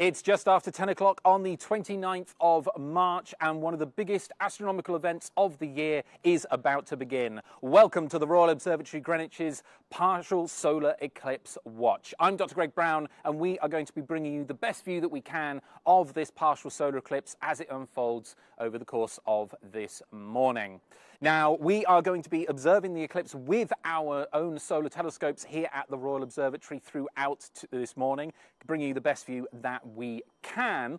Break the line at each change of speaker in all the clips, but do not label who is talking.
It's just after 10 o'clock on the 29th of March, and one of the biggest astronomical events of the year is about to begin. Welcome to the Royal Observatory Greenwich's partial solar eclipse watch. I'm Dr. Greg Brown, and we are going to be bringing you the best view that we can of this partial solar eclipse as it unfolds over the course of this morning. Now, we are going to be observing the eclipse with our own solar telescopes here at the Royal Observatory throughout this morning, bringing you the best view that we can.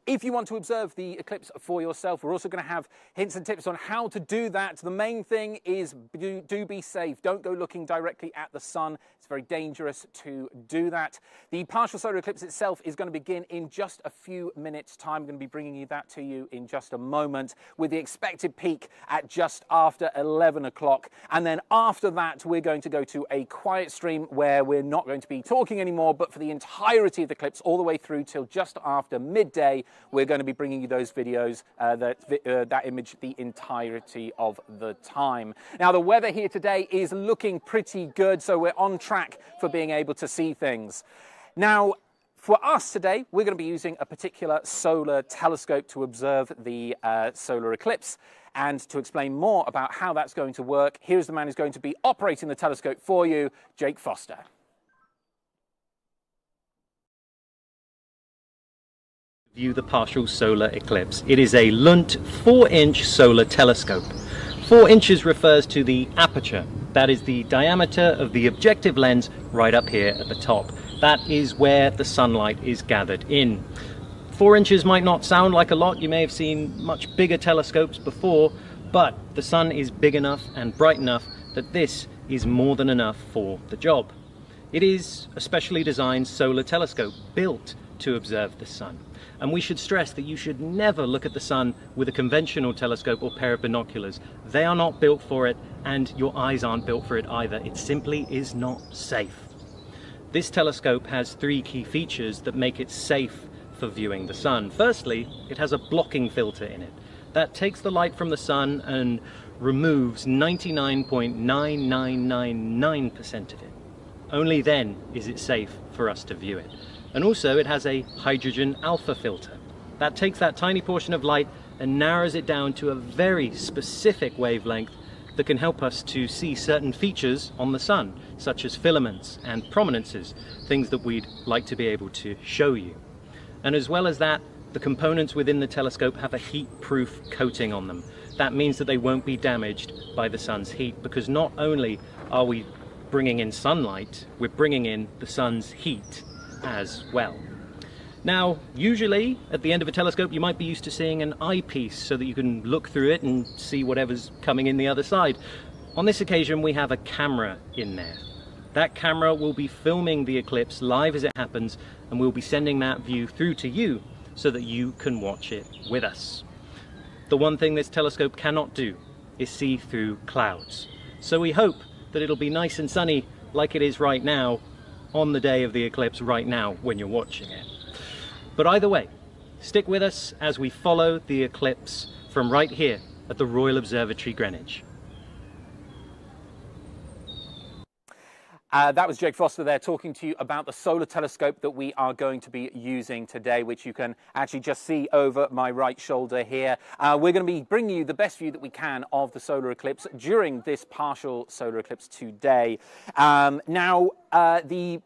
If you want to observe the eclipse for yourself, we're also going to have hints and tips on how to do that. The main thing is do be safe. Don't go looking directly at the sun. It's very dangerous to do that. The partial solar eclipse itself is going to begin in just a few minutes' time. I'm going to be bringing you that to you in just a moment, with the expected peak at just after 11 o'clock. And then after that, we're going to go to a quiet stream where we're not going to be talking anymore, but for the entirety of the eclipse, all the way through till just after midday, we're going to be bringing you those videos, that image, the entirety of the time. Now, the weather here today is looking pretty good, so we're on track for being able to see things. Now, for us today, we're going to be using a particular solar telescope to observe the solar eclipse. And to explain more about how that's going to work, here's the man who's going to be operating the telescope for you, Jake Foster.
View the partial solar eclipse. It is a Lunt 4-inch solar telescope. 4 inches refers to the aperture. That is the diameter of the objective lens right up here at the top. That is where the sunlight is gathered in. 4 inches might not sound like a lot. You may have seen much bigger telescopes before, but the sun is big enough and bright enough that this is more than enough for the job. It is a specially designed solar telescope built to observe the sun. And we should stress that you should never look at the sun with a conventional telescope or pair of binoculars. They are not built for it, and your eyes aren't built for it either. It simply is not safe. This telescope has 3 key features that make it safe for viewing the sun. Firstly, it has a blocking filter in it that takes the light from the sun and removes 99.9999% of it. Only then is it safe for us to view it. And also it has a hydrogen alpha filter that takes that tiny portion of light and narrows it down to a very specific wavelength that can help us to see certain features on the sun, such as filaments and prominences, things that we'd like to be able to show you. And as well as that, the components within the telescope have a heat-proof coating on them. That means that they won't be damaged by the sun's heat, because not only are we bringing in sunlight, we're bringing in the sun's heat as well. Now, usually at the end of a telescope you might be used to seeing an eyepiece so that you can look through it and see whatever's coming in the other side. On this occasion we have a camera in there. That camera will be filming the eclipse live as it happens, and we'll be sending that view through to you so that you can watch it with us. The one thing this telescope cannot do is see through clouds. So we hope that it'll be nice and sunny like it is right now on the day of the eclipse right now when you're watching it. But either way, stick with us as we follow the eclipse from right here at the Royal Observatory Greenwich.
That was Jake Foster there talking to you about the solar telescope that we are going to be using today, which you can actually just see over my right shoulder here. We're going to be bringing you the best view that we can of the solar eclipse during this partial solar eclipse today. The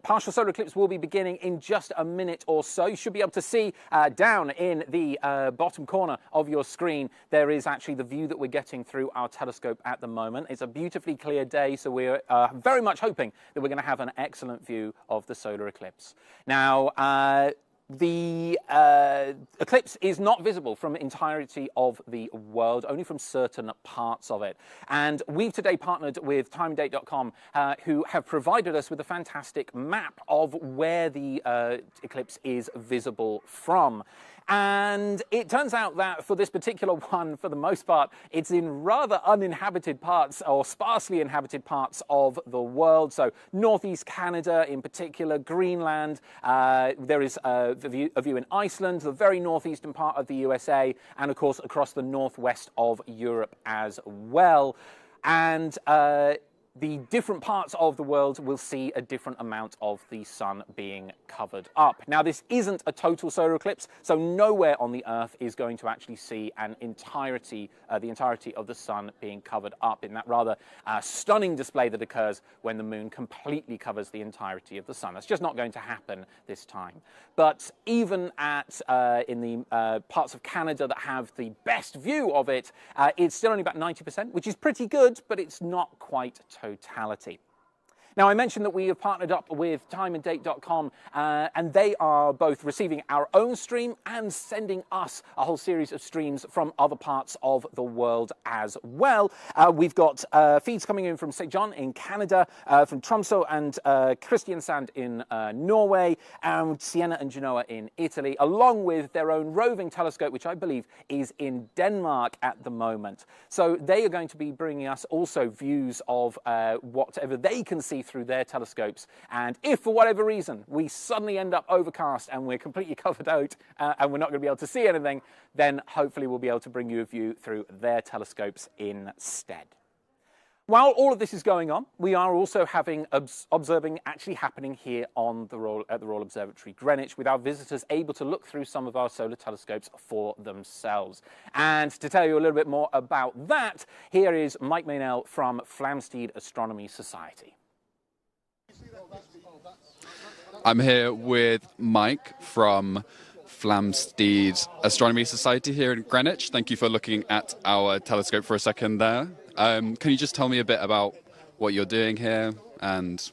partial solar eclipse will be beginning in just a minute or so. You should be able to see down in the bottom corner of your screen, there is actually the view that we're getting through our telescope at the moment. It's a beautifully clear day, so we're very much hoping that we're going to have an excellent view of the solar eclipse. Now, the eclipse is not visible from the entirety of the world, only from certain parts of it. And we've today partnered with timeanddate.com, who have provided us with a fantastic map of where the eclipse is visible from. And it turns out that for this particular one, for the most part, it's in rather uninhabited parts, or sparsely inhabited parts of the world. So northeast Canada in particular, Greenland, there is a view in Iceland, the very northeastern part of the USA, and of course across the northwest of Europe as well. And the different parts of the world will see a different amount of the sun being covered up. Now, this isn't a total solar eclipse, so nowhere on the Earth is going to actually see the entirety of the sun being covered up in that rather stunning display that occurs when the moon completely covers the entirety of the sun. That's just not going to happen this time. But even in the parts of Canada that have the best view of it, it's still only about 90%, which is pretty good, but it's not quite totality. Now, I mentioned that we have partnered up with timeanddate.com, and they are both receiving our own stream and sending us a whole series of streams from other parts of the world as well. We've got feeds coming in from St. John in Canada, from Tromsø and Kristiansand in Norway, and Siena and Genoa in Italy, along with their own roving telescope, which I believe is in Denmark at the moment. So they are going to be bringing us also views of whatever they can see through their telescopes, and if for whatever reason we suddenly end up overcast and we're completely covered out and we're not going to be able to see anything, then hopefully we'll be able to bring you a view through their telescopes instead. While all of this is going on, we are also having observing actually happening here at the Royal Observatory Greenwich, with our visitors able to look through some of our solar telescopes for themselves. And to tell you a little bit more about that, here is Mike Maynell from Flamsteed Astronomy Society.
I'm here with Mike from Flamsteed Astronomy Society here in Greenwich. Thank you for looking at our telescope for a second there. Can you just tell me a bit about what you're doing here and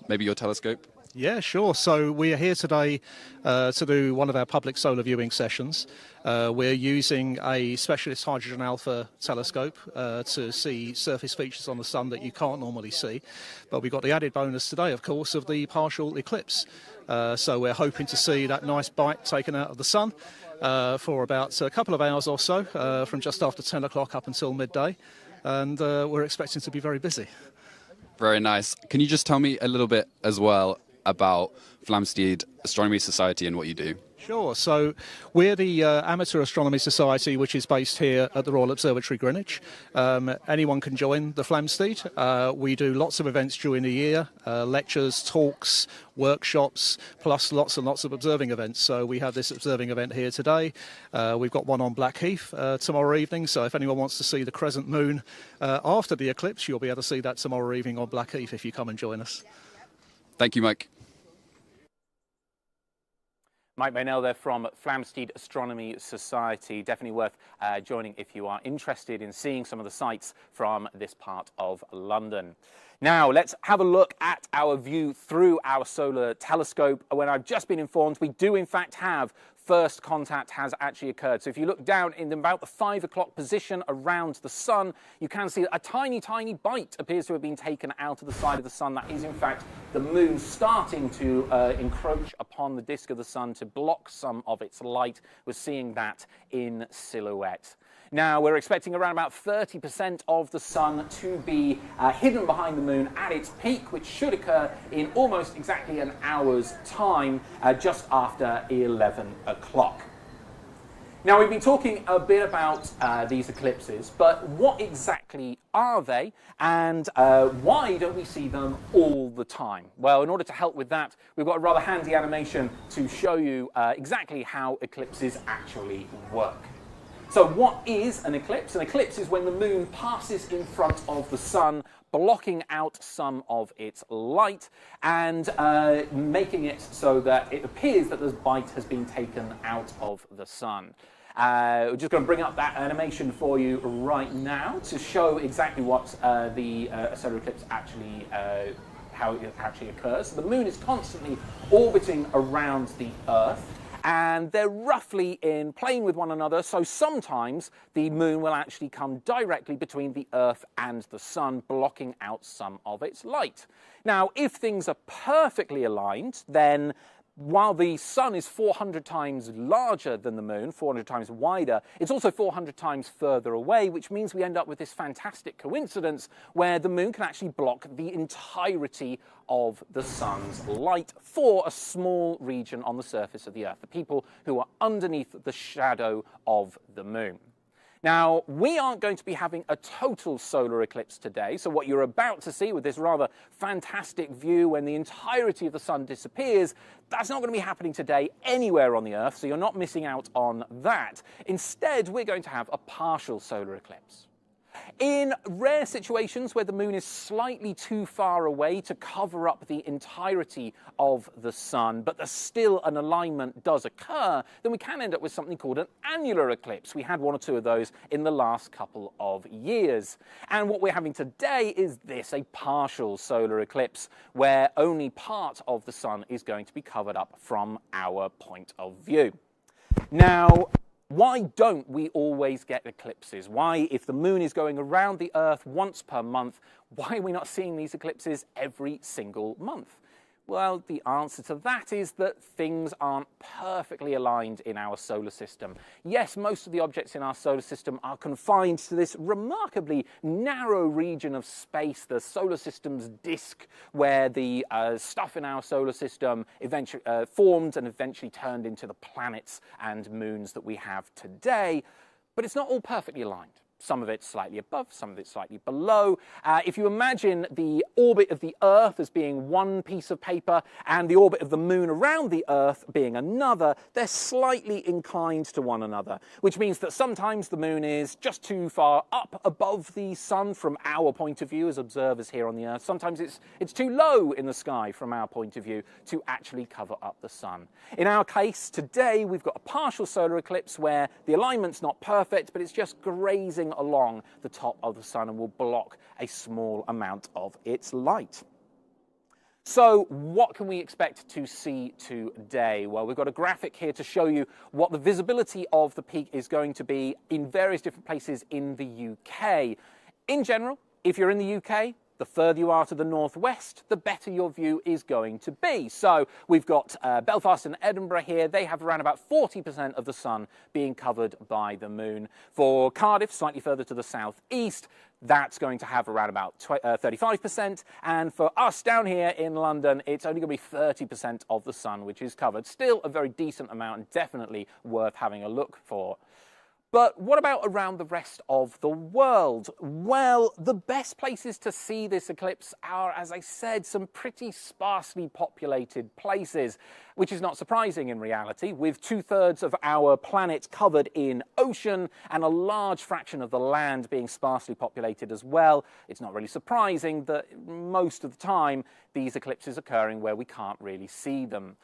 maybe your telescope?
Yeah, sure. So we are here today to do one of our public solar viewing sessions. We're using a specialist hydrogen alpha telescope to see surface features on the sun that you can't normally see. But we've got the added bonus today, of course, of the partial eclipse. So we're hoping to see that nice bite taken out of the sun for about a couple of hours or so, from just after 10 o'clock up until midday. And we're expecting to be very busy.
Very nice. Can you just tell me a little bit as well about Flamsteed Astronomy Society and what you do?
Sure. So we're the Amateur Astronomy Society, which is based here at the Royal Observatory Greenwich. Anyone can join the Flamsteed. We do lots of events during the year, lectures, talks, workshops, plus lots and lots of observing events. So we have this observing event here today. We've got one on Blackheath tomorrow evening. So if anyone wants to see the crescent moon after the eclipse, you'll be able to see that tomorrow evening on Blackheath if you come and join us.
Thank you, Mike.
Mike Maynell there from Flamsteed Astronomy Society. Definitely worth joining if you are interested in seeing some of the sights from this part of London. Now, let's have a look at our view through our solar telescope. When I've just been informed, we do in fact have first contact has actually occurred. So if you look down in about the 5 o'clock position around the sun, you can see a tiny, tiny bite appears to have been taken out of the side of the sun. That is in fact the moon starting to encroach upon the disk of the sun to block some of its light. We're seeing that in silhouette. Now, we're expecting around about 30% of the sun to be hidden behind the moon at its peak, which should occur in almost exactly an hour's time, just after 11 o'clock. Now, we've been talking a bit about these eclipses, but what exactly are they, and why don't we see them all the time? Well, in order to help with that, we've got a rather handy animation to show you exactly how eclipses actually work. So what is an eclipse? An eclipse is when the moon passes in front of the sun, blocking out some of its light and making it so that it appears that the bite has been taken out of the sun. We're just going to bring up that animation for you right now to show exactly what the solar eclipse actually how it actually occurs. So the moon is constantly orbiting around the Earth, and they're roughly in plane with one another, so sometimes the moon will actually come directly between the Earth and the sun, blocking out some of its light. Now, if things are perfectly aligned, then while the sun is 400 times larger than the moon, 400 times wider, it's also 400 times further away, which means we end up with this fantastic coincidence where the moon can actually block the entirety of the sun's light for a small region on the surface of the Earth, the people who are underneath the shadow of the moon. Now, we aren't going to be having a total solar eclipse today, so what you're about to see with this rather fantastic view when the entirety of the sun disappears, that's not going to be happening today anywhere on the Earth, so you're not missing out on that. Instead, we're going to have a partial solar eclipse. In rare situations where the moon is slightly too far away to cover up the entirety of the sun, but there's still an alignment does occur, then we can end up with something called an annular eclipse. We had one or two of those in the last couple of years. And what we're having today is this, a partial solar eclipse, where only part of the sun is going to be covered up from our point of view. Now, why don't we always get eclipses? Why, if the moon is going around the Earth once per month, why are we not seeing these eclipses every single month? Well, the answer to that is that things aren't perfectly aligned in our solar system. Yes, most of the objects in our solar system are confined to this remarkably narrow region of space, the solar system's disk, where the stuff in our solar system eventually formed and eventually turned into the planets and moons that we have today. But it's not all perfectly aligned. Some of it's slightly above, some of it's slightly below. If you imagine the orbit of the Earth as being one piece of paper and the orbit of the moon around the Earth being another, they're slightly inclined to one another, which means that sometimes the moon is just too far up above the sun from our point of view as observers here on the Earth. Sometimes it's too low in the sky from our point of view to actually cover up the sun. In our case today, we've got a partial solar eclipse where the alignment's not perfect, but it's just grazing along the top of the sun and will block a small amount of its light. So what can we expect to see today? Well, we've got a graphic here to show you what the visibility of the peak is going to be in various different places in the UK. In general, if you're in the UK, the further you are to the northwest, the better your view is going to be. So we've got Belfast and Edinburgh here. They have around about 40% of the sun being covered by the moon. For Cardiff, slightly further to the southeast, that's going to have around about 35%. And for us down here in London, it's only going to be 30% of the sun which is covered. Still a very decent amount and definitely worth having a look for. But what about around the rest of the world? Well, the best places to see this eclipse are, as I said, some pretty sparsely populated places, which is not surprising in reality. With 2/3 of our planet covered in ocean and a large fraction of the land being sparsely populated as well, it's not really surprising that most of the time these eclipses are occurring where we can't really see them.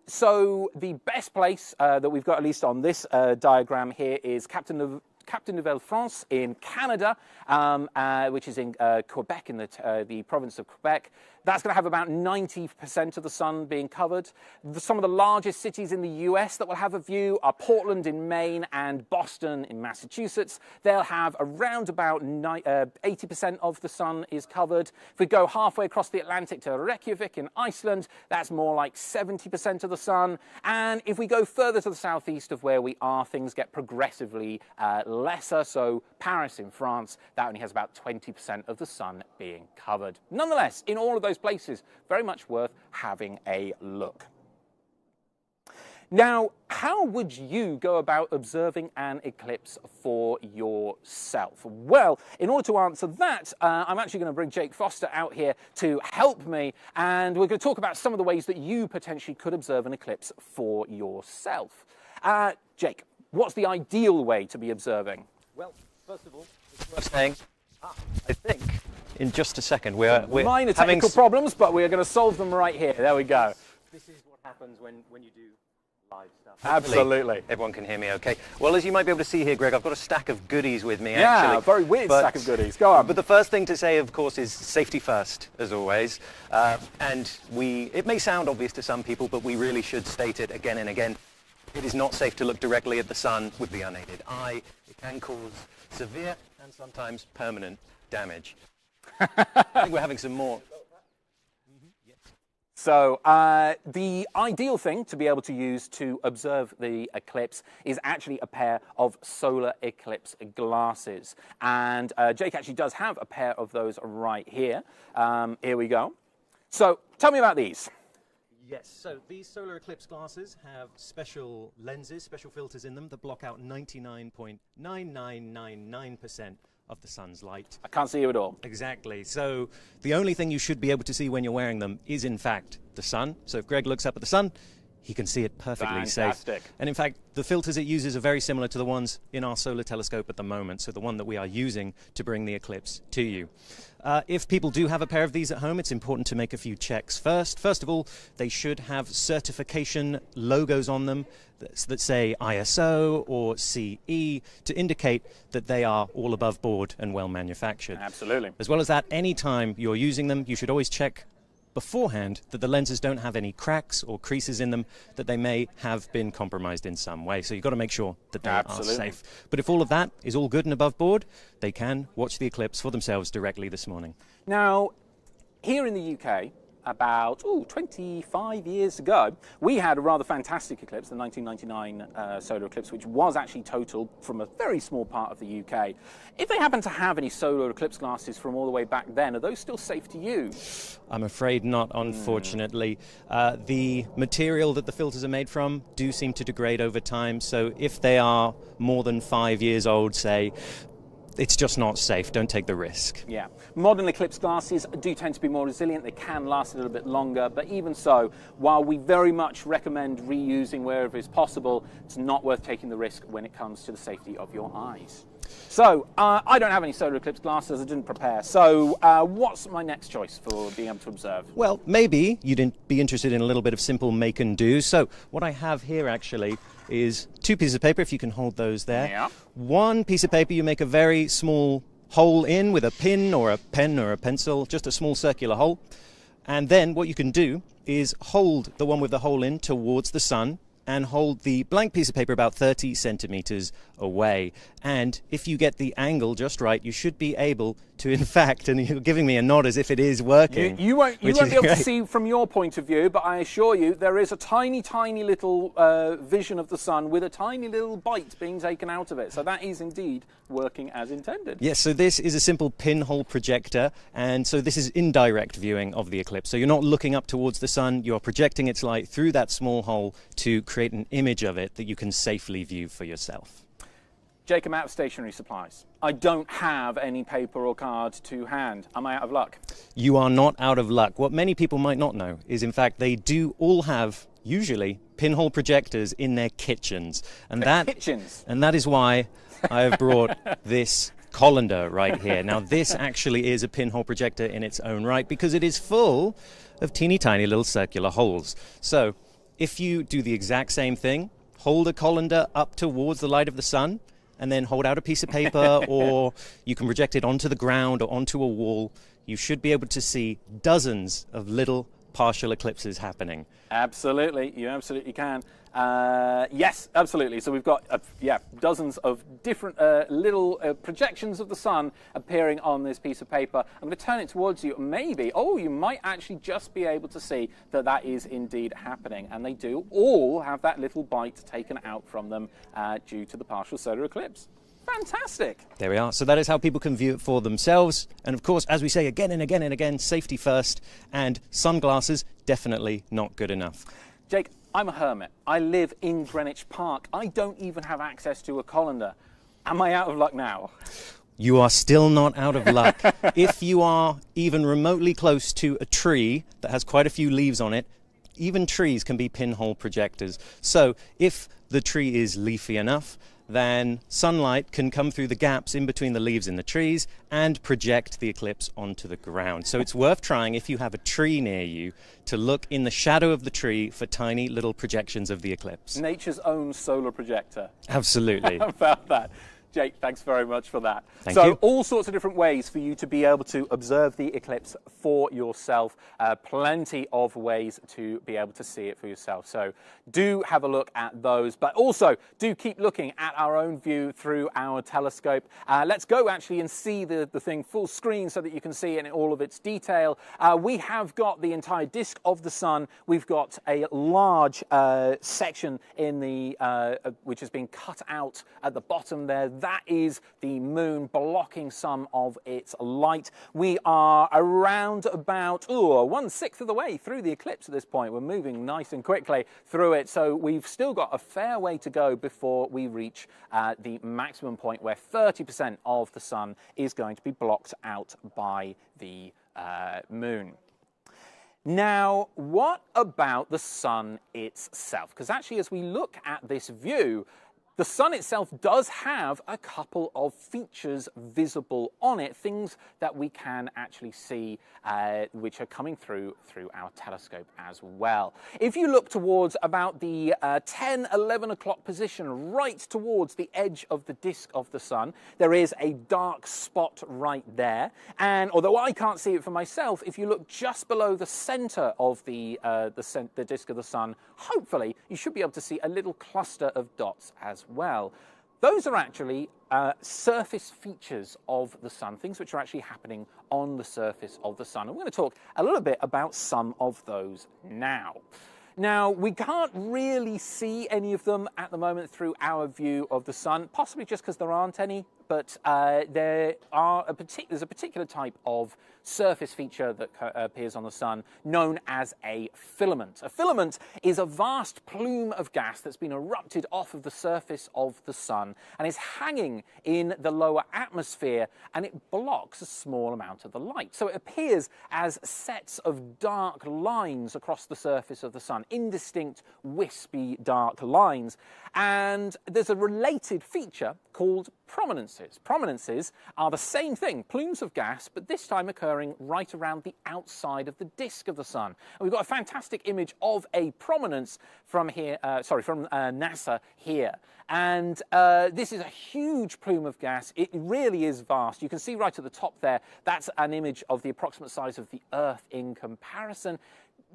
So the best place that we've got, at least on this diagram here, is Cap de Nouvelle-France in Canada, which is in Quebec, in the province of Quebec. That's going to have about 90% of the sun being covered. Some of the largest cities in the US that will have a view are Portland in Maine and Boston in Massachusetts. They'll have around about 80% of the sun is covered. If we go halfway across the Atlantic to Reykjavik in Iceland, that's more like 70% of the sun. And if we go further to the southeast of where we are, things get progressively lesser. So Paris in France, that only has about 20% of the sun being covered. Nonetheless, in all of those places, very much worth having a look. Now, how would you go about observing an eclipse for yourself? Well, in order to answer that, I'm actually going to bring Jake Foster out here to help me, and we're going to talk about some of the ways that you potentially could observe an eclipse for yourself. Jake, what's the ideal way to be observing?
Well, first of all, it's worth saying, I think, in just a second, we're
minor technical problems, but we're going to solve them right here. There we go.
This is what happens when you do live stuff.
Absolutely.
Everyone can hear me okay. Well, as you might be able to see here, Greg, I've got a stack of goodies with me,
actually.
Yeah,
a very weird stack of goodies. Go on.
But the first thing to say, of course, is safety first, as always. And it may sound obvious to some people, but we really should state it again and again. It is not safe to look directly at the sun with the unaided eye. It can cause severe and sometimes permanent damage. I think we're having some more.
So the ideal thing to be able to use to observe the eclipse is actually a pair of solar eclipse glasses. And Jake actually does have a pair of those right here. Here we go. So tell me about these.
Yes, so these solar eclipse glasses have special lenses, special filters in them that block out 99.9999% of the sun's light.
I can't see you at all.
Exactly. So the only thing you should be able to see when you're wearing them is, in fact, the sun. So if Greg looks up at the sun, he can see it perfectly
Fantastic.
safe. And in fact, the filters it uses are very similar to the ones in our solar telescope at the moment, so the one that we are using to bring the eclipse to you. If people do have a pair of these at home, it's important to make a few checks first. First of all, they should have certification logos on them that say ISO or CE to indicate that they are all above board and well manufactured.
Absolutely.
As well as that, anytime you're using them, you should always check beforehand that the lenses don't have any cracks or creases in them, that they may have been compromised in some way. So you've got to make sure that they are safe. But if all of that is all good and above board, they can watch the eclipse for themselves directly this morning.
Now, here in the UK, about 25 years ago, we had a rather fantastic eclipse, the 1999 solar eclipse, which was actually total from a very small part of the UK. If they happen to have any solar eclipse glasses from all the way back then, are those still safe to use?
I'm afraid not, unfortunately. The material that the filters are made from do seem to degrade over time, so if they are more than 5 years old, say, it's just not safe. Don't take the risk.
Yeah. Modern eclipse glasses do tend to be more resilient. They can last a little bit longer, but even so, while we very much recommend reusing wherever it's possible, it's not worth taking the risk when it comes to the safety of your eyes. So, I don't have any solar eclipse glasses. I didn't prepare. So, what's my next choice for being able to observe?
Well, maybe you'd be interested in a little bit of simple make and do. So, what I have here actually is 2 pieces of paper, if you can hold those there.
Yeah.
1 piece of paper you make a very small hole in with a pin or a pen or a pencil, just a small circular hole. And then what you can do is hold the one with the hole in towards the sun and hold the blank piece of paper about 30 centimeters away. And if you get the angle just right, you should be able to, in fact, and you're giving me a nod as if it is working.
You won't be able to see from your point of view, but I assure you there is a tiny, tiny little vision of the sun with a tiny little bite being taken out of it. So that is indeed working as intended.
Yes, so this is a simple pinhole projector, and so this is indirect viewing of the eclipse. So you're not looking up towards the sun, you're projecting its light through that small hole to create an image of it that you can safely view for yourself.
Jake, I'm out of stationery supplies. I don't have any paper or card to hand. Am I out of luck?
You are not out of luck. What many people might not know is, in fact, they do all have, usually, pinhole projectors in their kitchens. And that is why I have brought this colander right here. Now, this actually is a pinhole projector in its own right because it is full of teeny tiny little circular holes. So, if you do the exact same thing, hold a colander up towards the light of the sun, and then hold out a piece of paper, or you can project it onto the ground or onto a wall, you should be able to see dozens of little partial eclipses happening.
Absolutely, you absolutely can. Yes, absolutely. So we've got dozens of different little projections of the sun appearing on this piece of paper. I'm going to turn it towards you. Maybe, you might actually just be able to see that that is indeed happening. And they do all have that little bite taken out from them due to the partial solar eclipse. Fantastic.
There we are. So that is how people can view it for themselves. And of course, as we say again and again and again, safety first, and sunglasses definitely not good enough.
Jake, I'm a hermit. I live in Greenwich Park. I don't even have access to a colander. Am I out of luck now?
You are still not out of luck. If you are even remotely close to a tree that has quite a few leaves on it, even trees can be pinhole projectors. So if the tree is leafy enough, then sunlight can come through the gaps in between the leaves in the trees and project the eclipse onto the ground. So it's worth trying, if you have a tree near you, to look in the shadow of the tree for tiny little projections of the eclipse.
Nature's own solar projector.
Absolutely.
How about that? Jake, thanks very much for that.
Thank you.
All sorts of different ways for you to be able to observe the eclipse for yourself. Plenty of ways to be able to see it for yourself. So do have a look at those, but also do keep looking at our own view through our telescope. Let's go actually and see the thing full screen so that you can see it in all of its detail. We have got the entire disk of the sun. We've got a large section in the which has been cut out at the bottom there. that is the moon blocking some of its light. We are around about 1/6 of the way through the eclipse at this point. We're moving nice and quickly through it, so we've still got a fair way to go before we reach the maximum point where 30% of the sun is going to be blocked out by the moon. Now, what about the sun itself? Because actually, as we look at this view, the sun itself does have a couple of features visible on it, things that we can actually see which are coming through our telescope as well. If you look towards about the 10, 11 o'clock position, right towards the edge of the disk of the sun, there is a dark spot right there. And although I can't see it for myself, if you look just below the center of the disk of the sun, hopefully you should be able to see a little cluster of dots as well. Those are actually surface features of the sun, things which are actually happening on the surface of the sun. And we're going to talk a little bit about some of those now. Now, we can't really see any of them at the moment through our view of the sun, possibly just because there aren't any, but there's a particular type of surface feature that appears on the sun known as a filament. A filament is a vast plume of gas that's been erupted off of the surface of the sun and is hanging in the lower atmosphere, and it blocks a small amount of the light. So it appears as sets of dark lines across the surface of the sun, indistinct, wispy dark lines. And there's a related feature called prominences. Prominences are the same thing, plumes of gas, but this time occurring right around the outside of the disk of the sun. And we've got a fantastic image of a prominence from here, from NASA here. And this is a huge plume of gas. It really is vast. You can see right at the top there, that's an image of the approximate size of the Earth in comparison.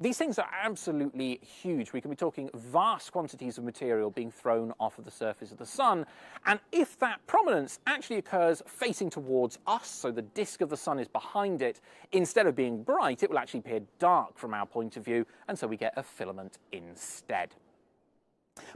These things are absolutely huge. We can be talking vast quantities of material being thrown off of the surface of the sun. And if that prominence actually occurs facing towards us, so the disk of the sun is behind it, instead of being bright, it will actually appear dark from our point of view, and so we get a filament instead.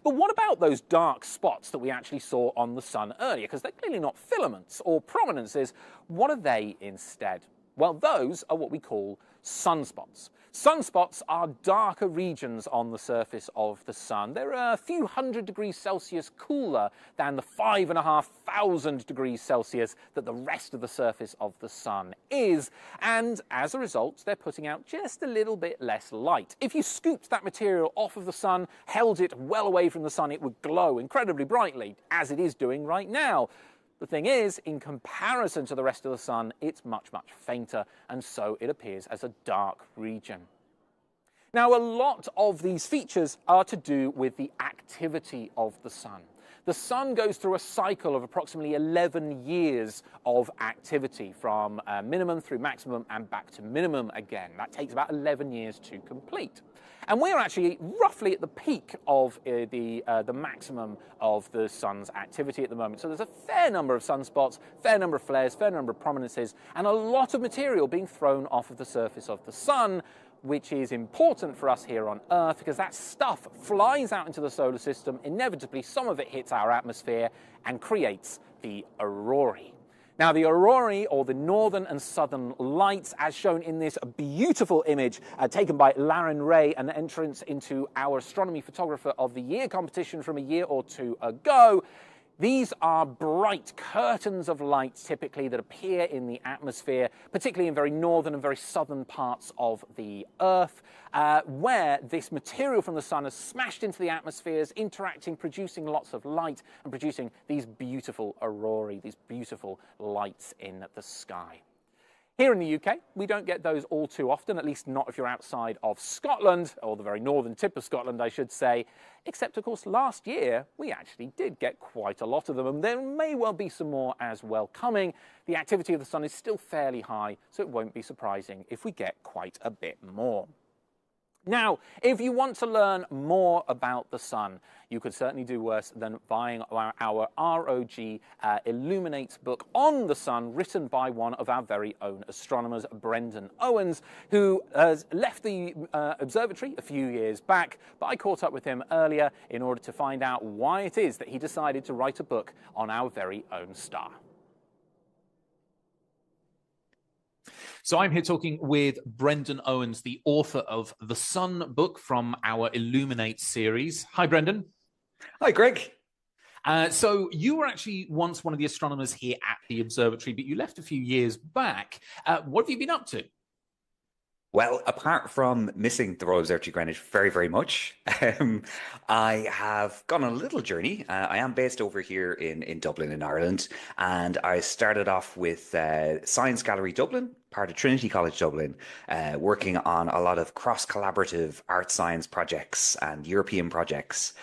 But what about those dark spots that we actually saw on the sun earlier? Because they're clearly not filaments or prominences. What are they instead? Well, those are what we call sunspots. Sunspots are darker regions on the surface of the sun. They're a few hundred degrees Celsius cooler than the 5,500 degrees Celsius that the rest of the surface of the sun is. And as a result, they're putting out just a little bit less light. If you scooped that material off of the sun, held it well away from the sun, it would glow incredibly brightly, as it is doing right now. The thing is, in comparison to the rest of the sun, it's much, much fainter, and so it appears as a dark region. Now, a lot of these features are to do with the activity of the sun. The sun goes through a cycle of approximately 11 years of activity, from minimum through maximum and back to minimum again. That takes about 11 years to complete. And we're actually roughly at the peak of the maximum of the sun's activity at the moment. So there's a fair number of sunspots, fair number of flares, fair number of prominences, and a lot of material being thrown off of the surface of the sun, which is important for us here on Earth because that stuff flies out into the solar system. Inevitably, some of it hits our atmosphere and creates the aurorae. Now, the aurorae, or the northern and southern lights, as shown in this beautiful image taken by Laren Ray, an entrance into our Astronomy Photographer of the Year competition from a year or two ago. These are bright curtains of light, typically, that appear in the atmosphere, particularly in very northern and very southern parts of the Earth, where this material from the sun has smashed into the atmospheres, interacting, producing lots of light, and producing these beautiful aurorae, these beautiful lights in the sky. Here in the UK, we don't get those all too often, at least not if you're outside of Scotland, or the very northern tip of Scotland, I should say, except, of course, last year, we actually did get quite a lot of them, and there may well be some more as well coming. The activity of the sun is still fairly high, so it won't be surprising if we get quite a bit more. Now, if you want to learn more about the sun, you could certainly do worse than buying our ROG Illuminate book on the sun, written by one of our very own astronomers, Brendan Owens, who has left the observatory a few years back, but I caught up with him earlier in order to find out why it is that he decided to write a book on our very own star.
So I'm here talking with Brendan Owens, the author of the Sun book from our Illuminate series. Hi, Brendan.
Hi, Greg.
So you were actually once one of the astronomers here at the observatory, but you left a few years back. What have you been up to?
Well, apart from missing the Royal Observatory Greenwich very, very much, I have gone on a little journey. I am based over here in Dublin, in Ireland, and I started off with Science Gallery Dublin, part of Trinity College Dublin, working on a lot of cross-collaborative art science projects and European projects.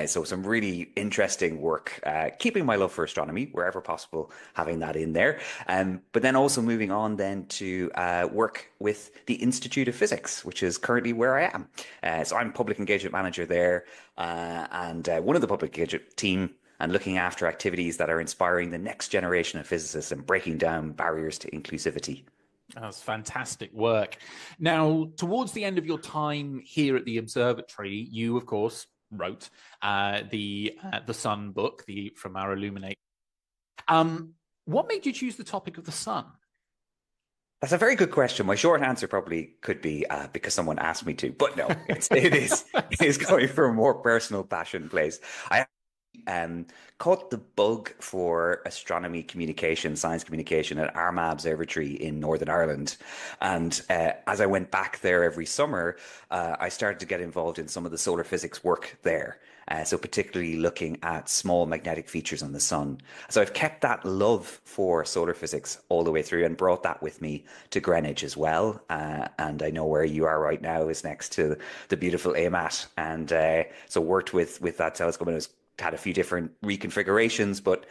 So some really interesting work, keeping my love for astronomy wherever possible, having that in there. But then also moving on then to work with the Institute of Physics, which is currently where I am. So I'm public engagement manager there, and one of the public engagement team, and looking after activities that are inspiring the next generation of physicists and breaking down barriers to inclusivity.
That's fantastic work. Now, towards the end of your time here at the observatory, you, of course, wrote the Sun book, from our Illuminate. What made you choose the topic of the sun?
That's a very good question. My short answer probably could be because someone asked me to, but no, it is going for a more personal passion place. I caught the bug for astronomy communication, science communication at Armagh Observatory in Northern Ireland. And as I went back there every summer, I started to get involved in some of the solar physics work there. So particularly looking at small magnetic features on the sun. So I've kept that love for solar physics all the way through and brought that with me to Greenwich as well. And I know where you are right now is next to the beautiful AMAT. And so worked with that telescope, and it was had a few different reconfigurations, but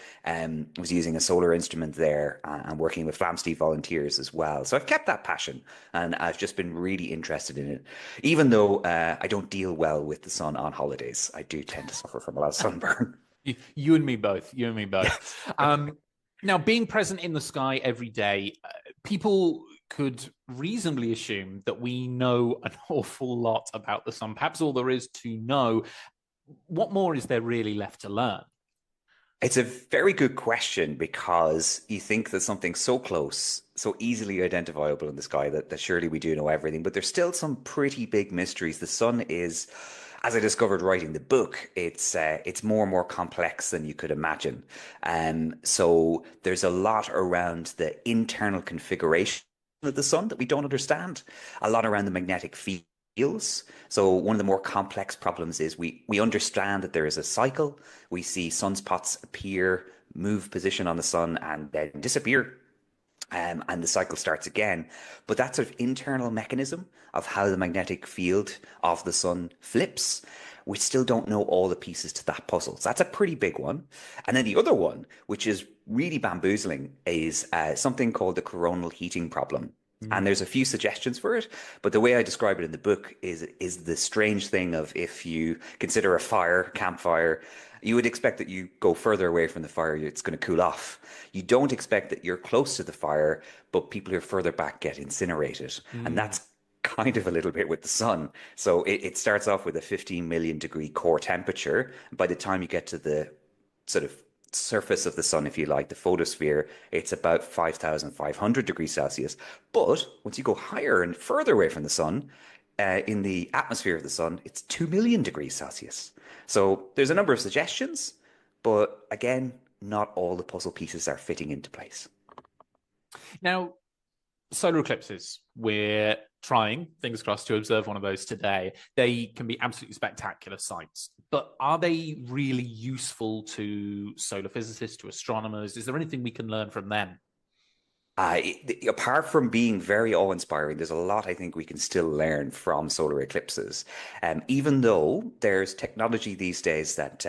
was using a solar instrument there and working with Flamsteed volunteers as well. So I've kept that passion, and I've just been really interested in it. Even though I don't deal well with the sun on holidays, I do tend to suffer from a lot of sunburn.
You and me both. You and me both. Now, being present in the sky every day, people could reasonably assume that we know an awful lot about the sun, perhaps all there is to know. What more is there really left to learn?
It's a very good question, because you think that something so close, so easily identifiable in the sky, that surely we do know everything, but there's still some pretty big mysteries. The sun is, as I discovered writing the book, it's more and more complex than you could imagine. So there's a lot around the internal configuration of the sun that we don't understand, a lot around the magnetic field. So one of the more complex problems is we understand that there is a cycle. We see sunspots appear, move position on the sun, and then disappear. And the cycle starts again. But that sort of internal mechanism of how the magnetic field of the sun flips, we still don't know all the pieces to that puzzle. So that's a pretty big one. And then the other one, which is really bamboozling, is something called the coronal heating problem. And there's a few suggestions for it, but the way I describe it in the book is the strange thing of, if you consider a campfire, you would expect that you go further away from the fire, it's going to cool off. You don't expect that you're close to the fire, but people who are further back get incinerated. And that's kind of a little bit with the sun. So it starts off with a 15 million degree core temperature. By the time you get to the sort of surface of the sun, if you like, the photosphere, it's about 5,500 degrees Celsius. But once you go higher and further away from the sun, in the atmosphere of the sun, it's 2 million degrees Celsius. So there's a number of suggestions, but again, not all the puzzle pieces are fitting into place.
Now, solar eclipses, we're trying, fingers crossed, to observe one of those today. They can be absolutely spectacular sights, but are they really useful to solar physicists, to astronomers? Is there anything we can learn from them?
Apart from being very awe-inspiring, there's a lot I think we can still learn from solar eclipses. Even though there's technology these days that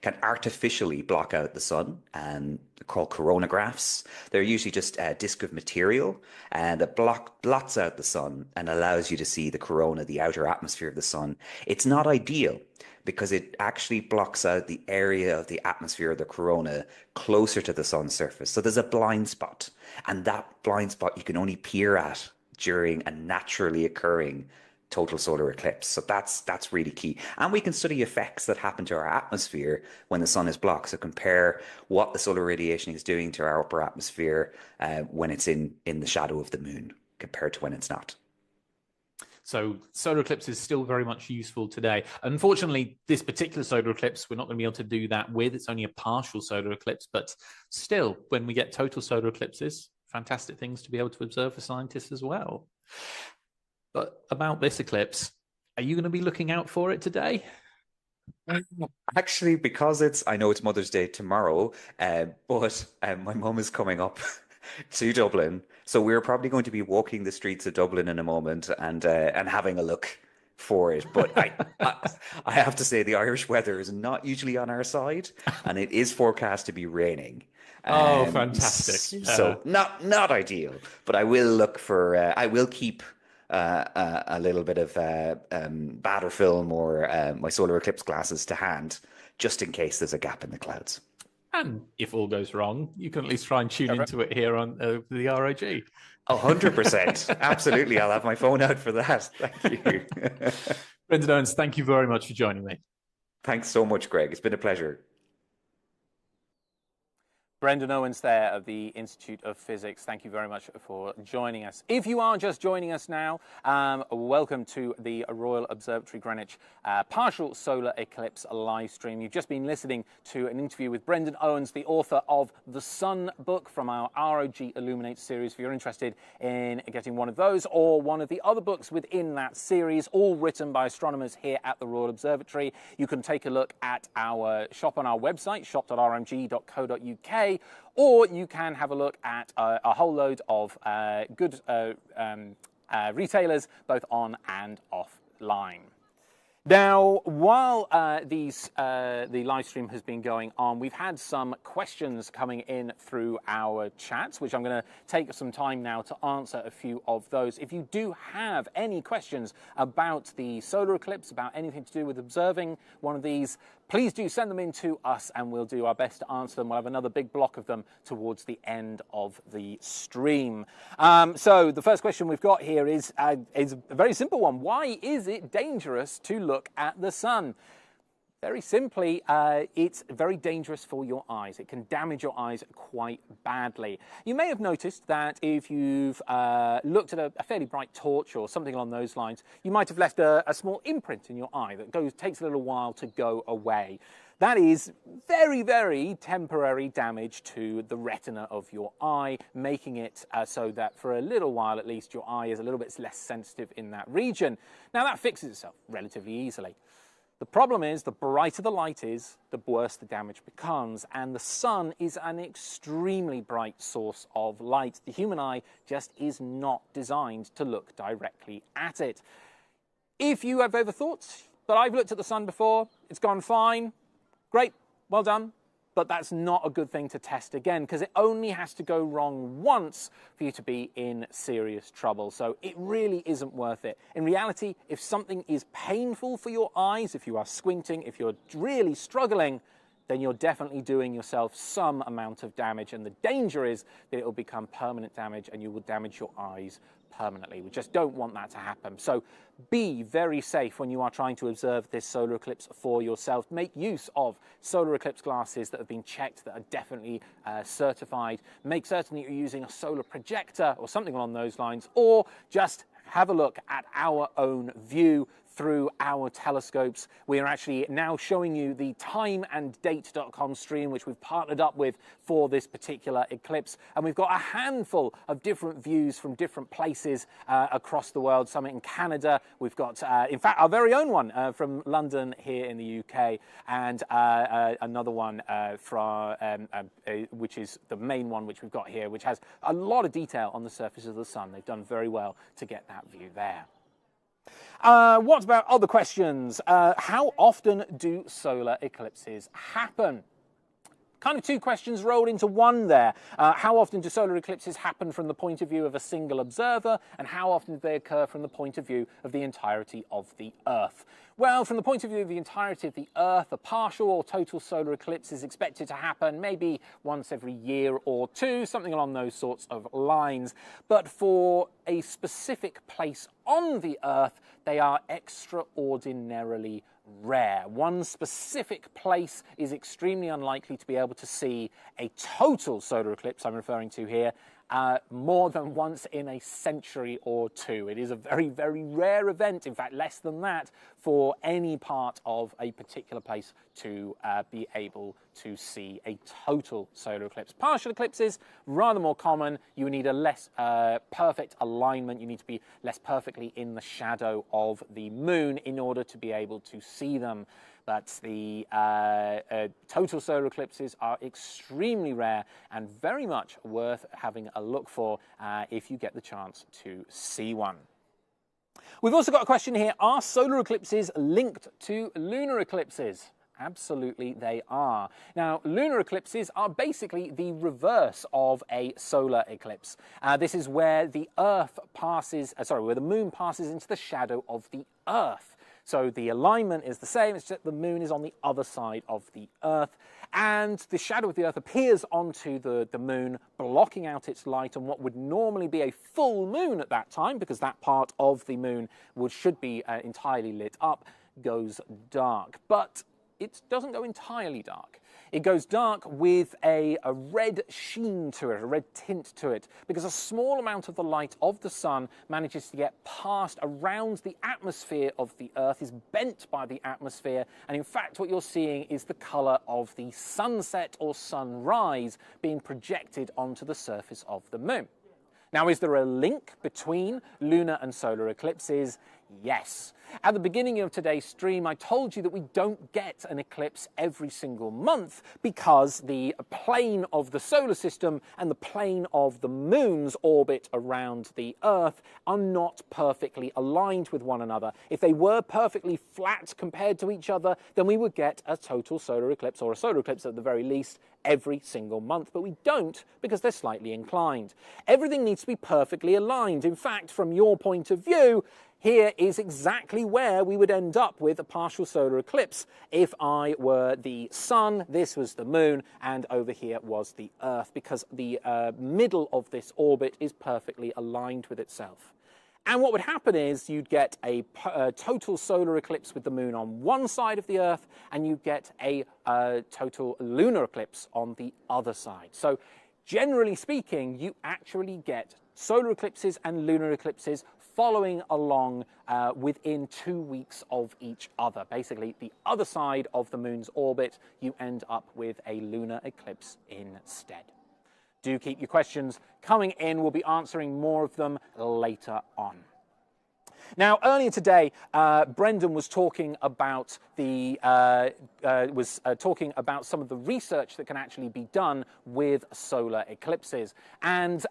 can artificially block out the sun, and called coronagraphs. They're usually just a disk of material that blots out the sun and allows you to see the corona, the outer atmosphere of the sun. It's not ideal, because it actually blocks out the area of the atmosphere of the corona closer to the sun's surface. So there's a blind spot, and that blind spot you can only peer at during a naturally occurring total solar eclipse. So that's really key. And we can study effects that happen to our atmosphere when the sun is blocked. So compare what the solar radiation is doing to our upper atmosphere when it's in the shadow of the moon compared to when it's not.
So solar eclipse is still very much useful today. Unfortunately, this particular solar eclipse, we're not going to be able to do that with. It's only a partial solar eclipse, but still, when we get total solar eclipses, fantastic things to be able to observe for scientists as well. But about this eclipse, are you going to be looking out for it today?
Actually, because I know it's Mother's Day tomorrow, but my mum is coming up to Dublin, so we're probably going to be walking the streets of Dublin in a moment and having a look for it. But I have to say the Irish weather is not usually on our side, and it is forecast to be raining.
Oh, fantastic!
So not ideal, but I will look for. I will keep a little bit of batter film or my solar eclipse glasses to hand, just in case there's a gap in the clouds.
And if all goes wrong, you can at least try and tune into it here on the ROG.
100%. Absolutely. I'll have my phone out for that. Thank you.
Brendan Owens, thank you very much for joining me.
Thanks so much, Greg. It's been a pleasure.
Brendan Owens there of the Institute of Physics. Thank you very much for joining us. If you are just joining us now, welcome to the Royal Observatory Greenwich partial solar eclipse live stream. You've just been listening to an interview with Brendan Owens, the author of The Sun book from our ROG Illuminate series. If you're interested in getting one of those or one of the other books within that series, all written by astronomers here at the Royal Observatory, you can take a look at our shop on our website, shop.rmg.co.uk. Or you can have a look at a whole load of good retailers, both on and offline. Now, while the live stream has been going on, we've had some questions coming in through our chats, which I'm going to take some time now to answer a few of those. If you do have any questions about the solar eclipse, about anything to do with observing one of these, please do send them in to us and we'll do our best to answer them. We'll have another big block of them towards the end of the stream. So the first question we've got here is a very simple one. Why is it dangerous to look at the sun? Very simply, it's very dangerous for your eyes. It can damage your eyes quite badly. You may have noticed that if you've looked at a fairly bright torch or something along those lines, you might have left a small imprint in your eye that takes a little while to go away. That is very, very temporary damage to the retina of your eye, making it so that for a little while at least your eye is a little bit less sensitive in that region. Now that fixes itself relatively easily. The problem is, the brighter the light is, the worse the damage becomes, and the sun is an extremely bright source of light. The human eye just is not designed to look directly at it. If you have ever thought that I've looked at the sun before, it's gone fine, great, well done. But that's not a good thing to test again, because it only has to go wrong once for you to be in serious trouble. So it really isn't worth it. In reality, if something is painful for your eyes, if you are squinting, if you're really struggling, then you're definitely doing yourself some amount of damage. And the danger is that it will become permanent damage and you will damage your eyes permanently. We just don't want that to happen. So be very safe when you are trying to observe this solar eclipse for yourself. Make use of solar eclipse glasses that have been checked, that are definitely certified. Make certain that you're using a solar projector or something along those lines, or just have a look at our own view through our telescopes. We are actually now showing you the timeanddate.com stream, which we've partnered up with for this particular eclipse. And we've got a handful of different views from different places across the world. Some in Canada. We've got, in fact, our very own one from London here in the UK, and another one from, which is the main one which we've got here, which has a lot of detail on the surface of the sun. They've done very well to get that view there. What about other questions? How often do solar eclipses happen? Kind of two questions rolled into one there. How often do solar eclipses happen from the point of view of a single observer, and how often do they occur from the point of view of the entirety of the Earth? Well, from the point of view of the entirety of the Earth, a partial or total solar eclipse is expected to happen maybe once every year or two, something along those sorts of lines. But for a specific place on the Earth, they are extraordinarily rare. One specific place is extremely unlikely to be able to see a total solar eclipse, I'm referring to here, more than once in a century or two. It is a very, very rare event, in fact less than that, for any part of a particular place to be able to see a total solar eclipse. Partial eclipses, rather more common. You need a less perfect alignment. You need to be less perfectly in the shadow of the moon in order to be able to see them. But the total solar eclipses are extremely rare and very much worth having a look for if you get the chance to see one. We've also got a question here. Are solar eclipses linked to lunar eclipses? Absolutely they are. Now, lunar eclipses are basically the reverse of a solar eclipse. This is where the Earth passes, where the moon passes into the shadow of the Earth. So the alignment is the same, it's just the moon is on the other side of the Earth, and the shadow of the Earth appears onto the moon, blocking out its light, and what would normally be a full moon at that time, because that part of the moon should be entirely lit up, goes dark. But it doesn't go entirely dark. It goes dark with a red sheen to it, a red tint to it, because a small amount of the light of the sun manages to get passed around the atmosphere of the Earth, is bent by the atmosphere, and in fact what you're seeing is the colour of the sunset or sunrise being projected onto the surface of the moon. Now, is there a link between lunar and solar eclipses? Yes. At the beginning of today's stream, I told you that we don't get an eclipse every single month because the plane of the solar system and the plane of the moon's orbit around the Earth are not perfectly aligned with one another. If they were perfectly flat compared to each other, then we would get a total solar eclipse, or a solar eclipse at the very least, every single month, but we don't because they're slightly inclined. Everything needs to be perfectly aligned. In fact, from your point of view, here is exactly where we would end up with a partial solar eclipse. If I were the sun, this was the moon, and over here was the Earth, because the middle of this orbit is perfectly aligned with itself. And what would happen is you'd get a total solar eclipse with the moon on one side of the Earth, and you'd get a total lunar eclipse on the other side. So generally speaking, you actually get solar eclipses and lunar eclipses following along within 2 weeks of each other. Basically, the other side of the moon's orbit, you end up with a lunar eclipse instead. Do keep your questions coming in. We'll be answering more of them later on. Now, earlier today, Brendan was talking about talking about some of the research that can actually be done with solar eclipses, and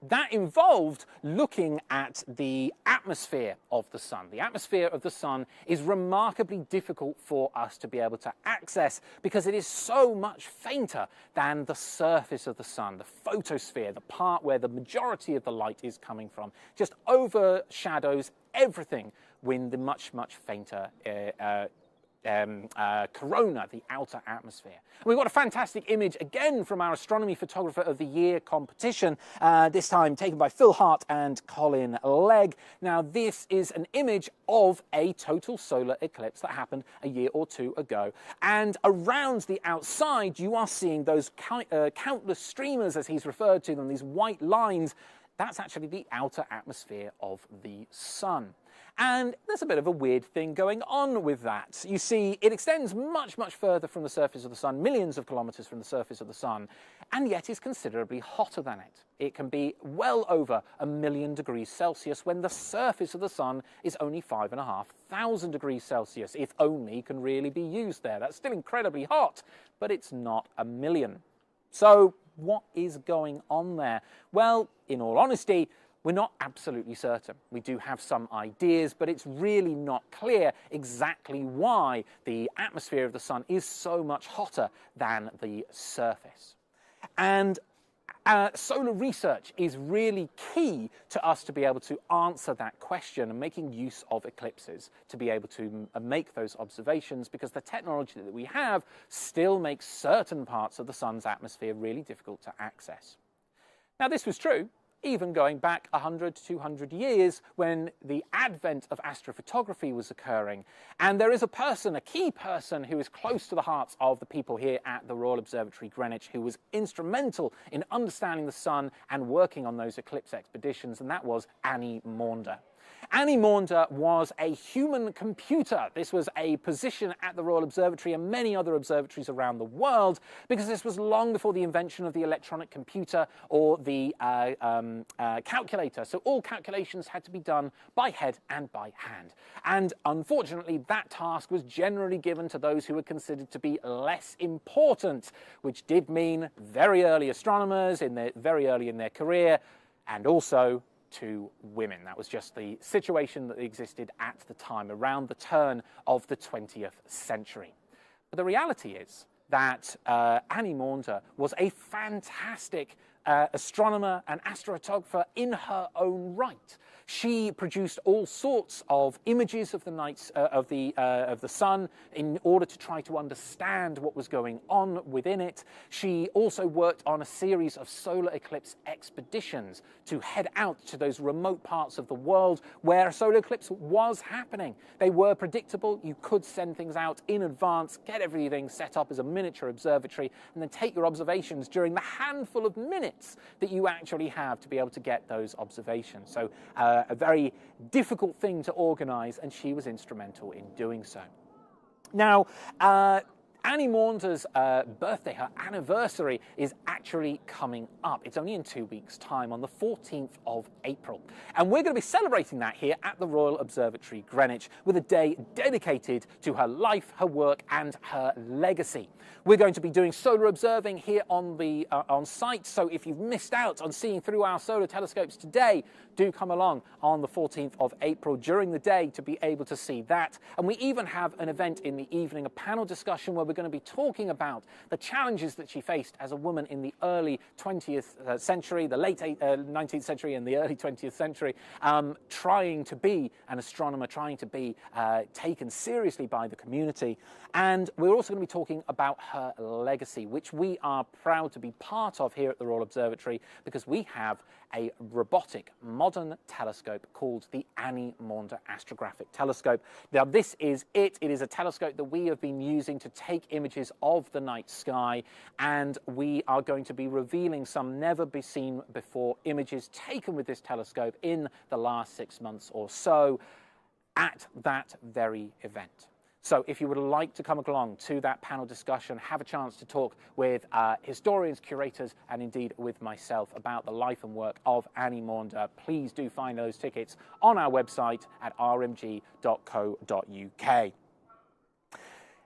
that involved looking at the atmosphere of the sun. The atmosphere of the sun is remarkably difficult for us to be able to access because it is so much fainter than the surface of the sun. The photosphere, the part where the majority of the light is coming from, just overshadows everything with the much, much fainter corona, the outer atmosphere. We've got a fantastic image again from our Astronomy Photographer of the Year competition, this time taken by Phil Hart and Colin Legg. Now, this is an image of a total solar eclipse that happened a year or two ago, and around the outside you are seeing those countless streamers, as he's referred to them, these white lines. That's actually the outer atmosphere of the sun. And there's a bit of a weird thing going on with that. You see, it extends much, much further from the surface of the sun, millions of kilometers from the surface of the sun, and yet is considerably hotter than it. It can be well over 1,000,000 degrees Celsius when the surface of the sun is only 5,500 degrees Celsius, if only can really be used there. That's still incredibly hot, but it's not 1,000,000. So what is going on there? Well, in all honesty, we're not absolutely certain. We do have some ideas, but it's really not clear exactly why the atmosphere of the sun is so much hotter than the surface. And solar research is really key to us to be able to answer that question and making use of eclipses to be able to make those observations, because the technology that we have still makes certain parts of the sun's atmosphere really difficult to access. Now, this was true even going back 100 to 200 years when the advent of astrophotography was occurring. And there is a key person who is close to the hearts of the people here at the Royal Observatory, Greenwich, who was instrumental in understanding the sun and working on those eclipse expeditions, and that was Annie Maunder. Annie Maunder was a human computer. This was a position at the Royal Observatory and many other observatories around the world, because this was long before the invention of the electronic computer or the calculator. So all calculations had to be done by head and by hand. And unfortunately, that task was generally given to those who were considered to be less important, which did mean very early astronomers very early in their career, and also to women. That was just the situation that existed at the time, around the turn of the 20th century. But the reality is that Annie Maunder was a fantastic astronomer and astrophotographer in her own right. She produced all sorts of images of the nights of the sun in order to try to understand what was going on within it. She also worked on a series of solar eclipse expeditions to head out to those remote parts of the world where a solar eclipse was happening. They were predictable. You could send things out in advance, get everything set up as a miniature observatory, and then take your observations during the handful of minutes that you actually have to be able to get those observations. So a very difficult thing to organise, and she was instrumental in doing so. Now, Annie Maunder's birthday, her anniversary, is actually coming up. It's only in 2 weeks' time, on the 14th of April. And we're going to be celebrating that here at the Royal Observatory, Greenwich, with a day dedicated to her life, her work, and her legacy. We're going to be doing solar observing here on site, so if you've missed out on seeing through our solar telescopes today, do come along on the 14th of April during the day to be able to see that. And we even have an event in the evening, a panel discussion where we're going to be talking about the challenges that she faced as a woman in the early 20th century, the late 19th century and the early 20th century, trying to be an astronomer, trying to be taken seriously by the community. And we're also going to be talking about her legacy, which we are proud to be part of here at the Royal Observatory, because we have a robotic modern telescope called the Annie Maunder Astrographic Telescope. Now, this is it. It is a telescope that we have been using to take images of the night sky, and we are going to be revealing some never-seen before images taken with this telescope in the last 6 months or so at that very event. So if you would like to come along to that panel discussion, have a chance to talk with historians, curators, and indeed with myself about the life and work of Annie Maunder, please do find those tickets on our website at rmg.co.uk.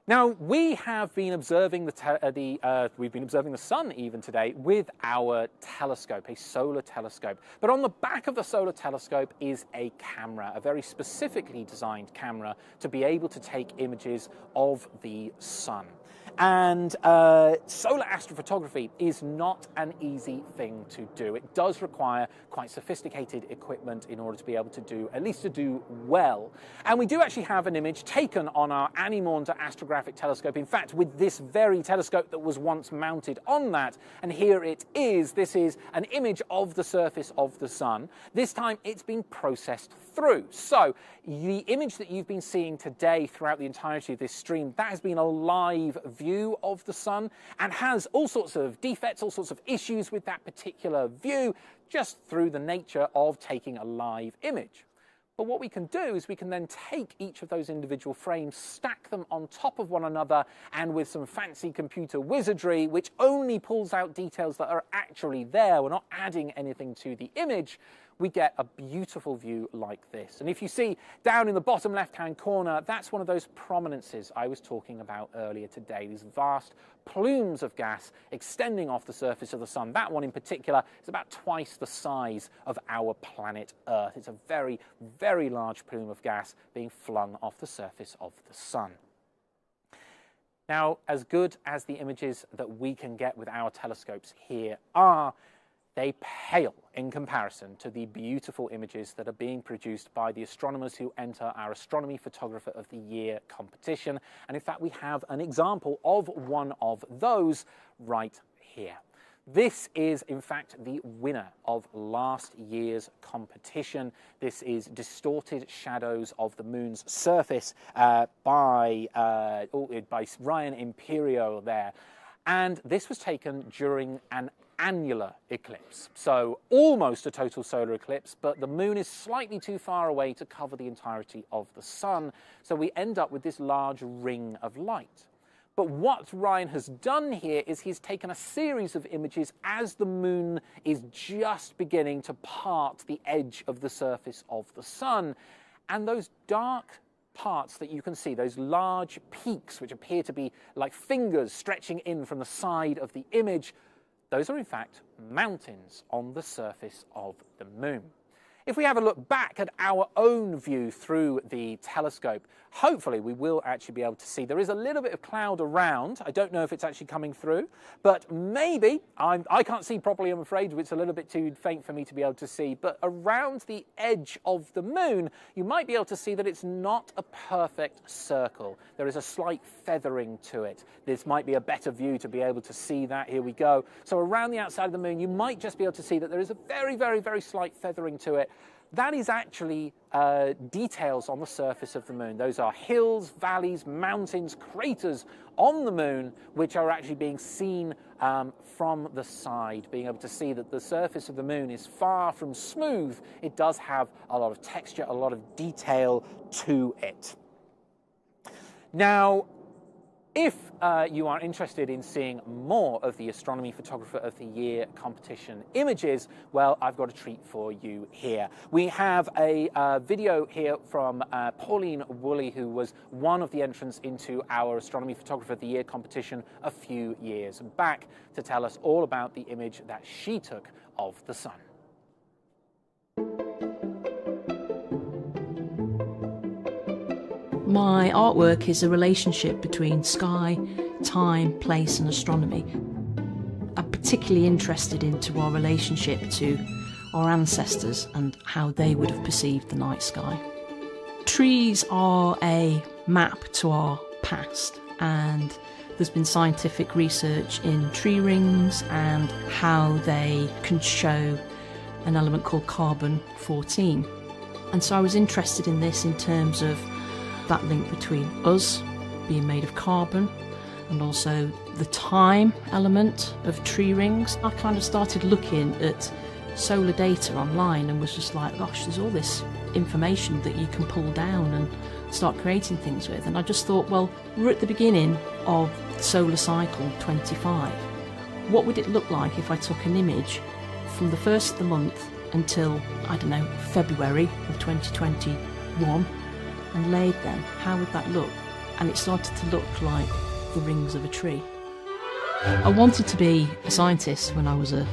Now, we have been observing we've been observing the sun even today with our telescope, a solar telescope. But on the back of the solar telescope is a camera, a very specifically designed camera to be able to take images of the sun. And solar astrophotography is not an easy thing to do. It does require quite sophisticated equipment in order to be able to do, at least to do well. And we do actually have an image taken on our Annie Maunder Astrographic Telescope, in fact, with this very telescope that was once mounted on that. And here it is. This is an image of the surface of the sun. This time it's been processed through. So the image that you've been seeing today throughout the entirety of this stream, that has been a live view of the sun and has all sorts of defects, all sorts of issues with that particular view, just through the nature of taking a live image. But what we can do is we can then take each of those individual frames, stack them on top of one another, and with some fancy computer wizardry, which only pulls out details that are actually there, we're not adding anything to the image, we get a beautiful view like this. And if you see down in the bottom left-hand corner, that's one of those prominences I was talking about earlier today, these vast plumes of gas extending off the surface of the sun. That one in particular is about twice the size of our planet Earth. It's a very, very large plume of gas being flung off the surface of the sun. Now, as good as the images that we can get with our telescopes here are, they pale in comparison to the beautiful images that are being produced by the astronomers who enter our Astronomy Photographer of the Year competition. And in fact, we have an example of one of those right here. This is, in fact, the winner of last year's competition. This is distorted shadows of the moon's surface by Ryan Imperio there. And this was taken during an annular eclipse, so almost a total solar eclipse, but the moon is slightly too far away to cover the entirety of the sun, so we end up with this large ring of light. But what Ryan has done here is he's taken a series of images as the moon is just beginning to part the edge of the surface of the sun, and those dark parts that you can see, those large peaks which appear to be like fingers stretching in from the side of the image, those are in fact mountains on the surface of the moon. If we have a look back at our own view through the telescope, hopefully we will actually be able to see there is a little bit of cloud around. I don't know if it's actually coming through, but maybe, I can't see properly, I'm afraid, it's a little bit too faint for me to be able to see, but around the edge of the moon, you might be able to see that it's not a perfect circle. There is a slight feathering to it. This might be a better view to be able to see that. Here we go. So around the outside of the moon, you might just be able to see that there is a very, very, very slight feathering to it. That is actually details on the surface of the moon. Those are hills, valleys, mountains, craters on the moon, which are actually being seen from the side, being able to see that the surface of the moon is far from smooth. It does have a lot of texture, a lot of detail to it. Now, if you are interested in seeing more of the Astronomy Photographer of the Year competition images, well, I've got a treat for you here. We have a video here from Pauline Woolley, who was one of the entrants into our Astronomy Photographer of the Year competition a few years back, to tell us all about the image that she took of the sun.
My artwork is a relationship between sky, time, place and astronomy. I'm particularly interested into our relationship to our ancestors and how they would have perceived the night sky. Trees are a map to our past, and there's been scientific research in tree rings and how they can show an element called carbon-14. And so I was interested in this in terms of that link between us being made of carbon and also the time element of tree rings. I kind of started looking at solar data online and was just like, gosh, there's all this information that you can pull down and start creating things with. And I just thought, well, we're at the beginning of solar cycle 25. What would it look like if I took an image from the first of the month until, I don't know, February of 2021 and laid them? How would that look? And it started to look like the rings of a tree. I wanted to be a scientist when I was a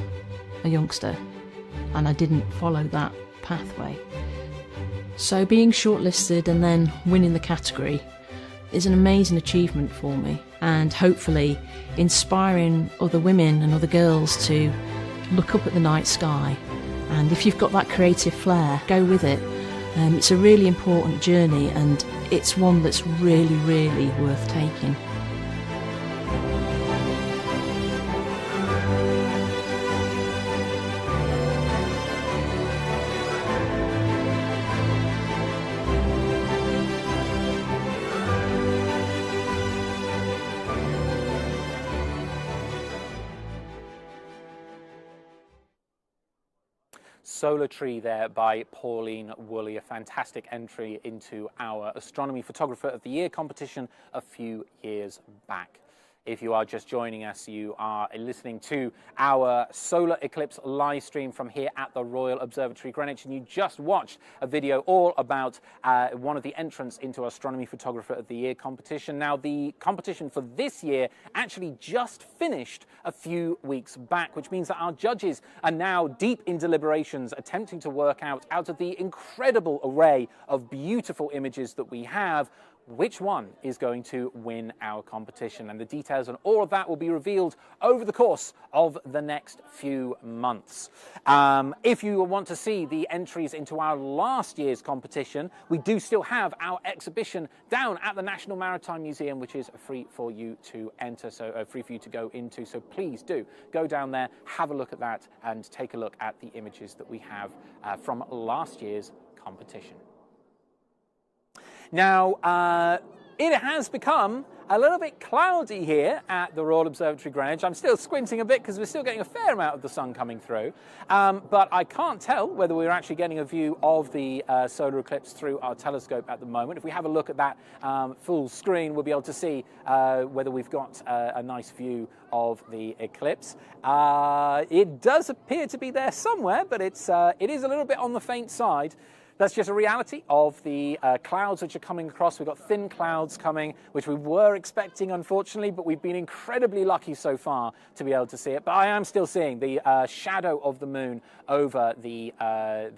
youngster, and I didn't follow that pathway. So being shortlisted and then winning the category is an amazing achievement for me, and hopefully inspiring other women and other girls to look up at the night sky. And if you've got that creative flair, go with it. It's a really important journey, and it's one that's really, really worth taking.
Solar Tree there by Pauline Woolley, a fantastic entry into our Astronomy Photographer of the Year competition a few years back. If you are just joining us, you are listening to our solar eclipse live stream from here at the Royal Observatory, Greenwich, and you just watched a video all about one of the entrants into Astronomy Photographer of the Year competition. Now, the competition for this year actually just finished a few weeks back, which means that our judges are now deep in deliberations, attempting to work out of the incredible array of beautiful images that we have, which one is going to win our competition. And the details on all of that will be revealed over the course of the next few months. If you want to see the entries into our last year's competition, we do still have our exhibition down at the National Maritime Museum, which is free for you to enter, so free for you to go into. So please do go down there, have a look at that, and take a look at the images that we have from last year's competition. Now, it has become a little bit cloudy here at the Royal Observatory, Greenwich. I'm still squinting a bit because we're still getting a fair amount of the sun coming through. But I can't tell whether we're actually getting a view of the solar eclipse through our telescope at the moment. If we have a look at that full screen, we'll be able to see whether we've got a nice view of the eclipse. It does appear to be there somewhere, but it is a little bit on the faint side. That's just a reality of the clouds which are coming across. We've got thin clouds coming, which we were expecting, unfortunately, but we've been incredibly lucky so far to be able to see it. But I am still seeing the shadow of the moon over the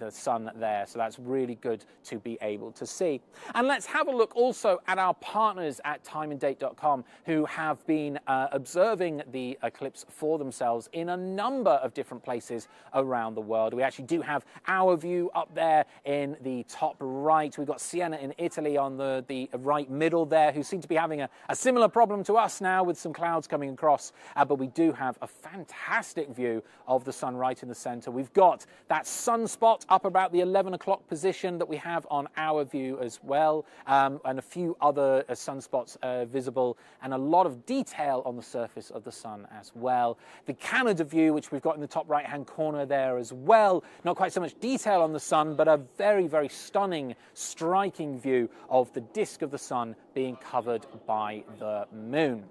sun there, so that's really good to be able to see. And let's have a look also at our partners at timeanddate.com, who have been observing the eclipse for themselves in a number of different places around the world. We actually do have our view up there in the top right. We've got Siena in Italy on the right middle there, who seem to be having a similar problem to us now with some clouds coming across, but we do have a fantastic view of the sun right in the center. We've got that sunspot up about the 11 o'clock position that we have on our view as well, and a few other sunspots visible, and a lot of detail on the surface of the sun as well. The Canada view, which we've got in the top right hand corner there as well, not quite so much detail on the sun, but a very, very stunning, striking view of the disk of the sun being covered by the moon.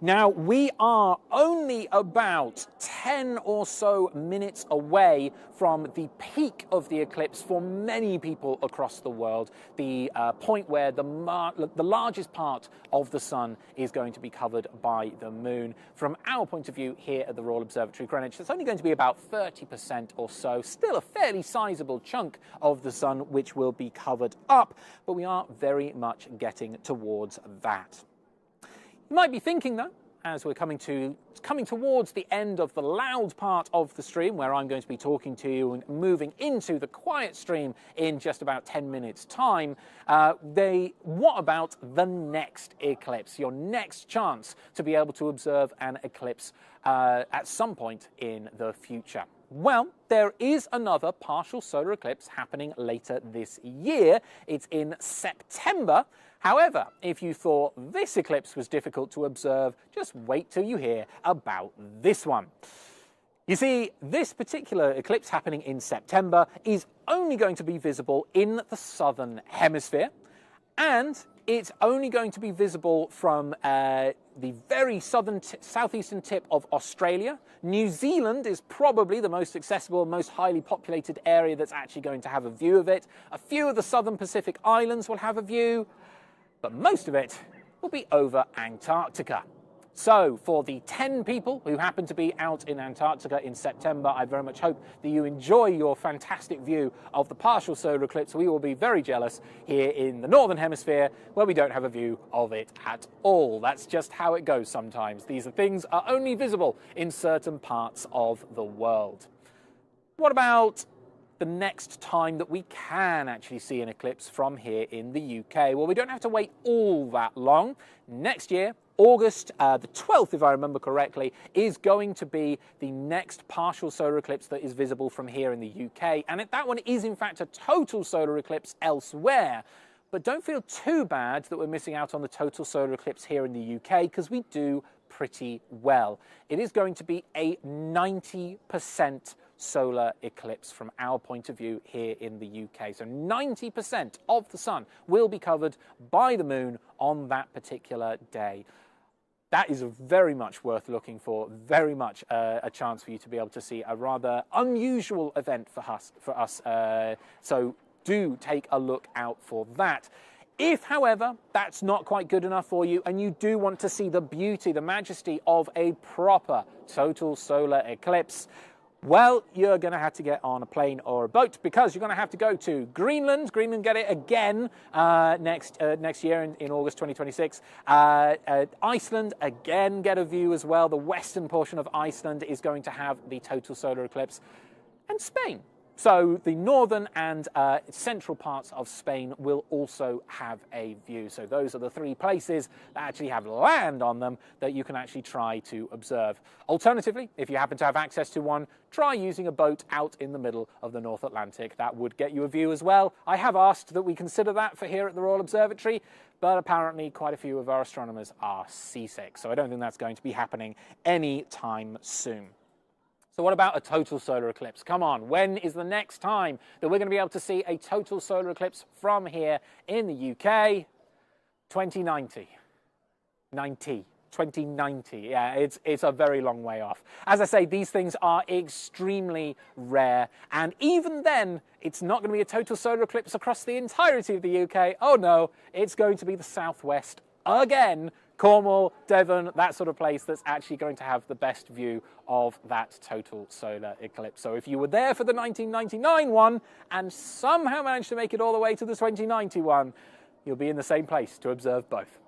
Now, we are only about 10 or so minutes away from the peak of the eclipse for many people across the world, the point where the largest part of the sun is going to be covered by the moon. From our point of view here at the Royal Observatory, Greenwich, it's only going to be about 30% or so, still a fairly sizable chunk of the sun which will be covered up, but we are very much getting towards that. You might be thinking, though, as we're coming towards the end of the loud part of the stream, where I'm going to be talking to you and moving into the quiet stream in just about 10 minutes' time, what about the next eclipse, your next chance to be able to observe an eclipse at some point in the future? Well, there is another partial solar eclipse happening later this year. It's in September. However, if you thought this eclipse was difficult to observe, just wait till you hear about this one. You see, this particular eclipse happening in September is only going to be visible in the southern hemisphere, and it's only going to be visible from the very southeastern tip of Australia. New Zealand is probably the most accessible, most highly populated area that's actually going to have a view of it. A few of the southern Pacific islands will have a view, but most of it will be over Antarctica. So for the 10 people who happen to be out in Antarctica in September, I very much hope that you enjoy your fantastic view of the partial solar eclipse. We will be very jealous here in the Northern Hemisphere, where we don't have a view of it at all. That's just how it goes sometimes. These things are only visible in certain parts of the world. What about the next time that we can actually see an eclipse from here in the UK? Well, we don't have to wait all that long. Next year, August the 12th, if I remember correctly, is going to be the next partial solar eclipse that is visible from here in the UK. And that one is, in fact, a total solar eclipse elsewhere. But don't feel too bad that we're missing out on the total solar eclipse here in the UK, because we do pretty well. It is going to be a 90% solar eclipse from our point of view here in the UK. So 90% of the sun will be covered by the moon on that particular day. That is very much worth looking for, very much a chance for you to be able to see a rather unusual event for us. So do take a look out for that. If, however, that's not quite good enough for you and you do want to see the beauty, the majesty of a proper total solar eclipse, well, you're going to have to get on a plane or a boat, because you're going to have to go to Greenland. Greenland get it again next year in August 2026. Iceland again get a view as well. The western portion of Iceland is going to have the total solar eclipse. And Spain. So the northern and central parts of Spain will also have a view. So those are the three places that actually have land on them that you can actually try to observe. Alternatively, if you happen to have access to one, try using a boat out in the middle of the North Atlantic. That would get you a view as well. I have asked that we consider that for here at the Royal Observatory, but apparently quite a few of our astronomers are seasick. So I don't think that's going to be happening anytime soon. So what about a total solar eclipse? Come on, when is the next time that we're going to be able to see a total solar eclipse from here in the UK? 2090. 2090. Yeah, it's a very long way off. As I say, these things are extremely rare, and even then, it's not going to be a total solar eclipse across the entirety of the UK. Oh no, it's going to be the southwest again. Cornwall, Devon, that sort of place that's actually going to have the best view of that total solar eclipse. So if you were there for the 1999 one and somehow managed to make it all the way to the 2090 one, you'll be in the same place to observe both.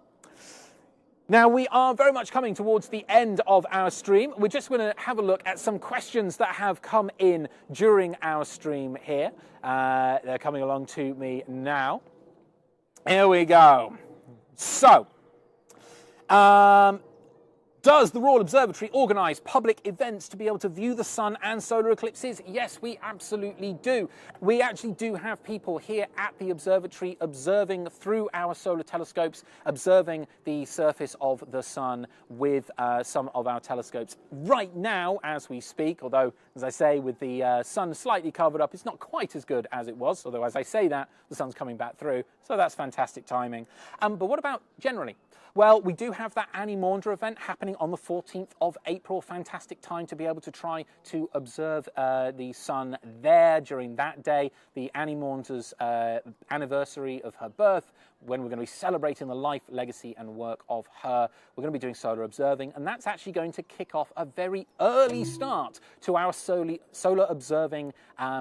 Now, we are very much coming towards the end of our stream. We're just going to have a look at some questions that have come in during our stream here. They're coming along to me now. Here we go. So, does the Royal Observatory organise public events to be able to view the sun and solar eclipses? Yes, we absolutely do. We actually do have people here at the observatory observing through our solar telescopes, observing the surface of the sun with some of our telescopes right now as we speak, although, as I say, with the sun slightly covered up, it's not quite as good as it was, although as I say that, the sun's coming back through, so that's fantastic timing. But what about generally? Well, we do have that Maunder event happening on the 14th of April. Fantastic time to be able to try to observe the sun there during that day. The Maunder's anniversary of her birth, when we're going to be celebrating the life, legacy and work of her. We're going to be doing solar observing, and that's actually going to kick off a very early start to our solar observing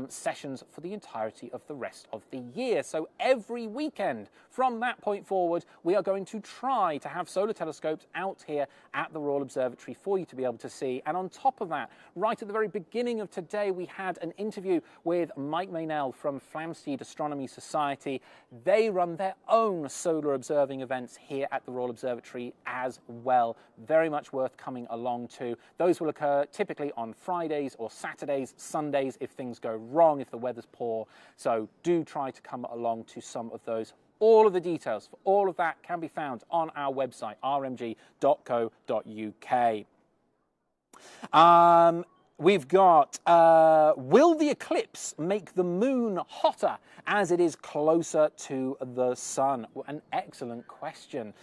sessions for the entirety of the rest of the year. So every weekend from that point forward, we are going to try to have solar telescopes out here at the Royal Observatory for you to be able to see. And on top of that, right at the very beginning of today, we had an interview with Mike Maynell from Flamsteed Astronomy Society. They run their own solar observing events here at the Royal Observatory as well. Very much worth coming along to. Those will occur typically on Fridays or Saturdays, Sundays if things go wrong, if the weather's poor. So do try to come along to some of those. All of the details for all of that can be found on our website, rmg.co.uk. We've got, will the eclipse make the moon hotter as it is closer to the sun? An excellent question.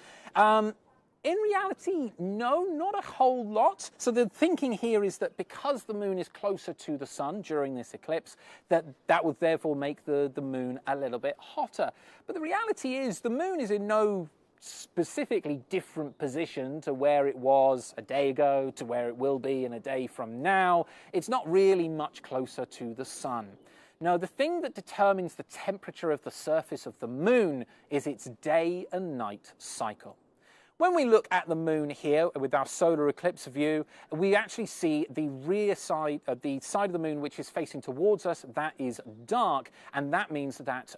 In reality, no, not a whole lot. So the thinking here is that because the moon is closer to the sun during this eclipse, that would therefore make the moon a little bit hotter. But the reality is the moon is in no specifically different position to where it was a day ago, to where it will be in a day from now. It's not really much closer to the sun. No, the thing that determines the temperature of the surface of the moon is its day and night cycle. When we look at the moon here with our solar eclipse view, we actually see the rear side, the side of the moon which is facing towards us, that is dark, and that means that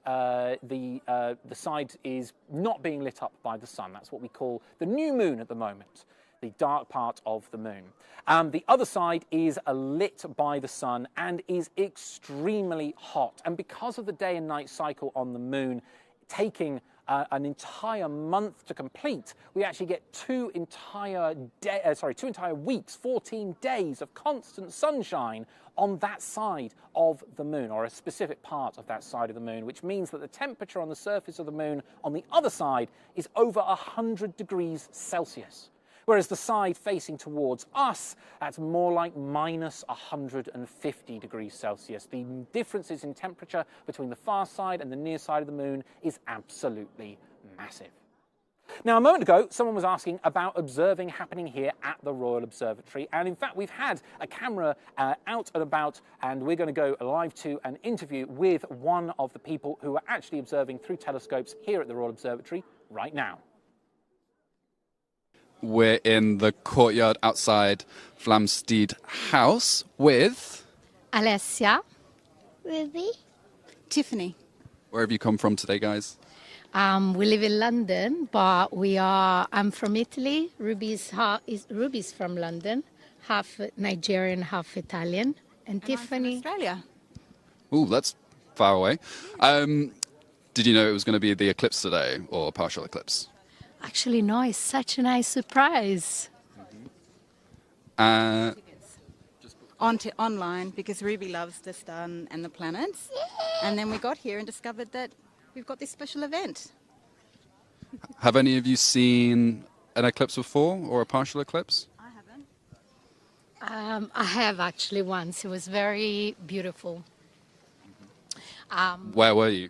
the side is not being lit up by the sun. That's what we call the new moon at the moment, the dark part of the moon. The other side is lit by the sun and is extremely hot, and because of the day and night cycle on the moon, taking an entire month to complete, we actually get two entire weeks, 14 days of constant sunshine on that side of the moon, or a specific part of that side of the moon, which means that the temperature on the surface of the moon on the other side is over 100 degrees Celsius. Whereas the side facing towards us, that's more like minus 150 degrees Celsius. The differences in temperature between the far side and the near side of the moon is absolutely massive. Now, a moment ago, someone was asking about observing happening here at the Royal Observatory. And in fact, we've had a camera out and about, and we're going to go live to an interview with one of the people who are actually observing through telescopes here at the Royal Observatory right now.
We're in the courtyard outside Flamsteed House with
Alessia.
Ruby.
Tiffany.
Where have you come from today, guys?
We live in London, but I'm from Italy. Ruby's from London, half Nigerian, half Italian. And Tiffany.
I'm from Australia.
Ooh, that's far away. Did you know it was going to be the eclipse today, or partial eclipse?
Actually, no, it's such a nice surprise.
Online, because Ruby loves the sun and the planets. And then we got here and discovered that we've got this special event.
Have any of you seen an eclipse before, or a partial eclipse?
I haven't.
I have actually once. It was very beautiful.
Where were you?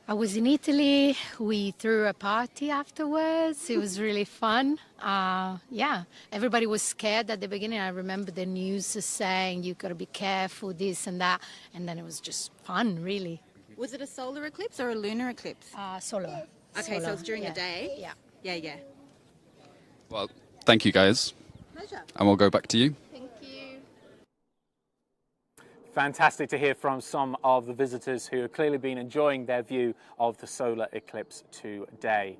I was in Italy. We threw a party afterwards. It was really fun. Yeah, everybody was scared at the beginning. I remember the news saying, you got to be careful, this and that. And then it was just fun, really.
Was it a solar eclipse or a lunar eclipse?
Solar.
Okay, so it's during the day?
Yeah.
Yeah.
Well, thank you, guys.
Pleasure.
And we'll go back to you.
Thank you.
Fantastic to hear from some of the visitors who have clearly been enjoying their view of the solar eclipse today.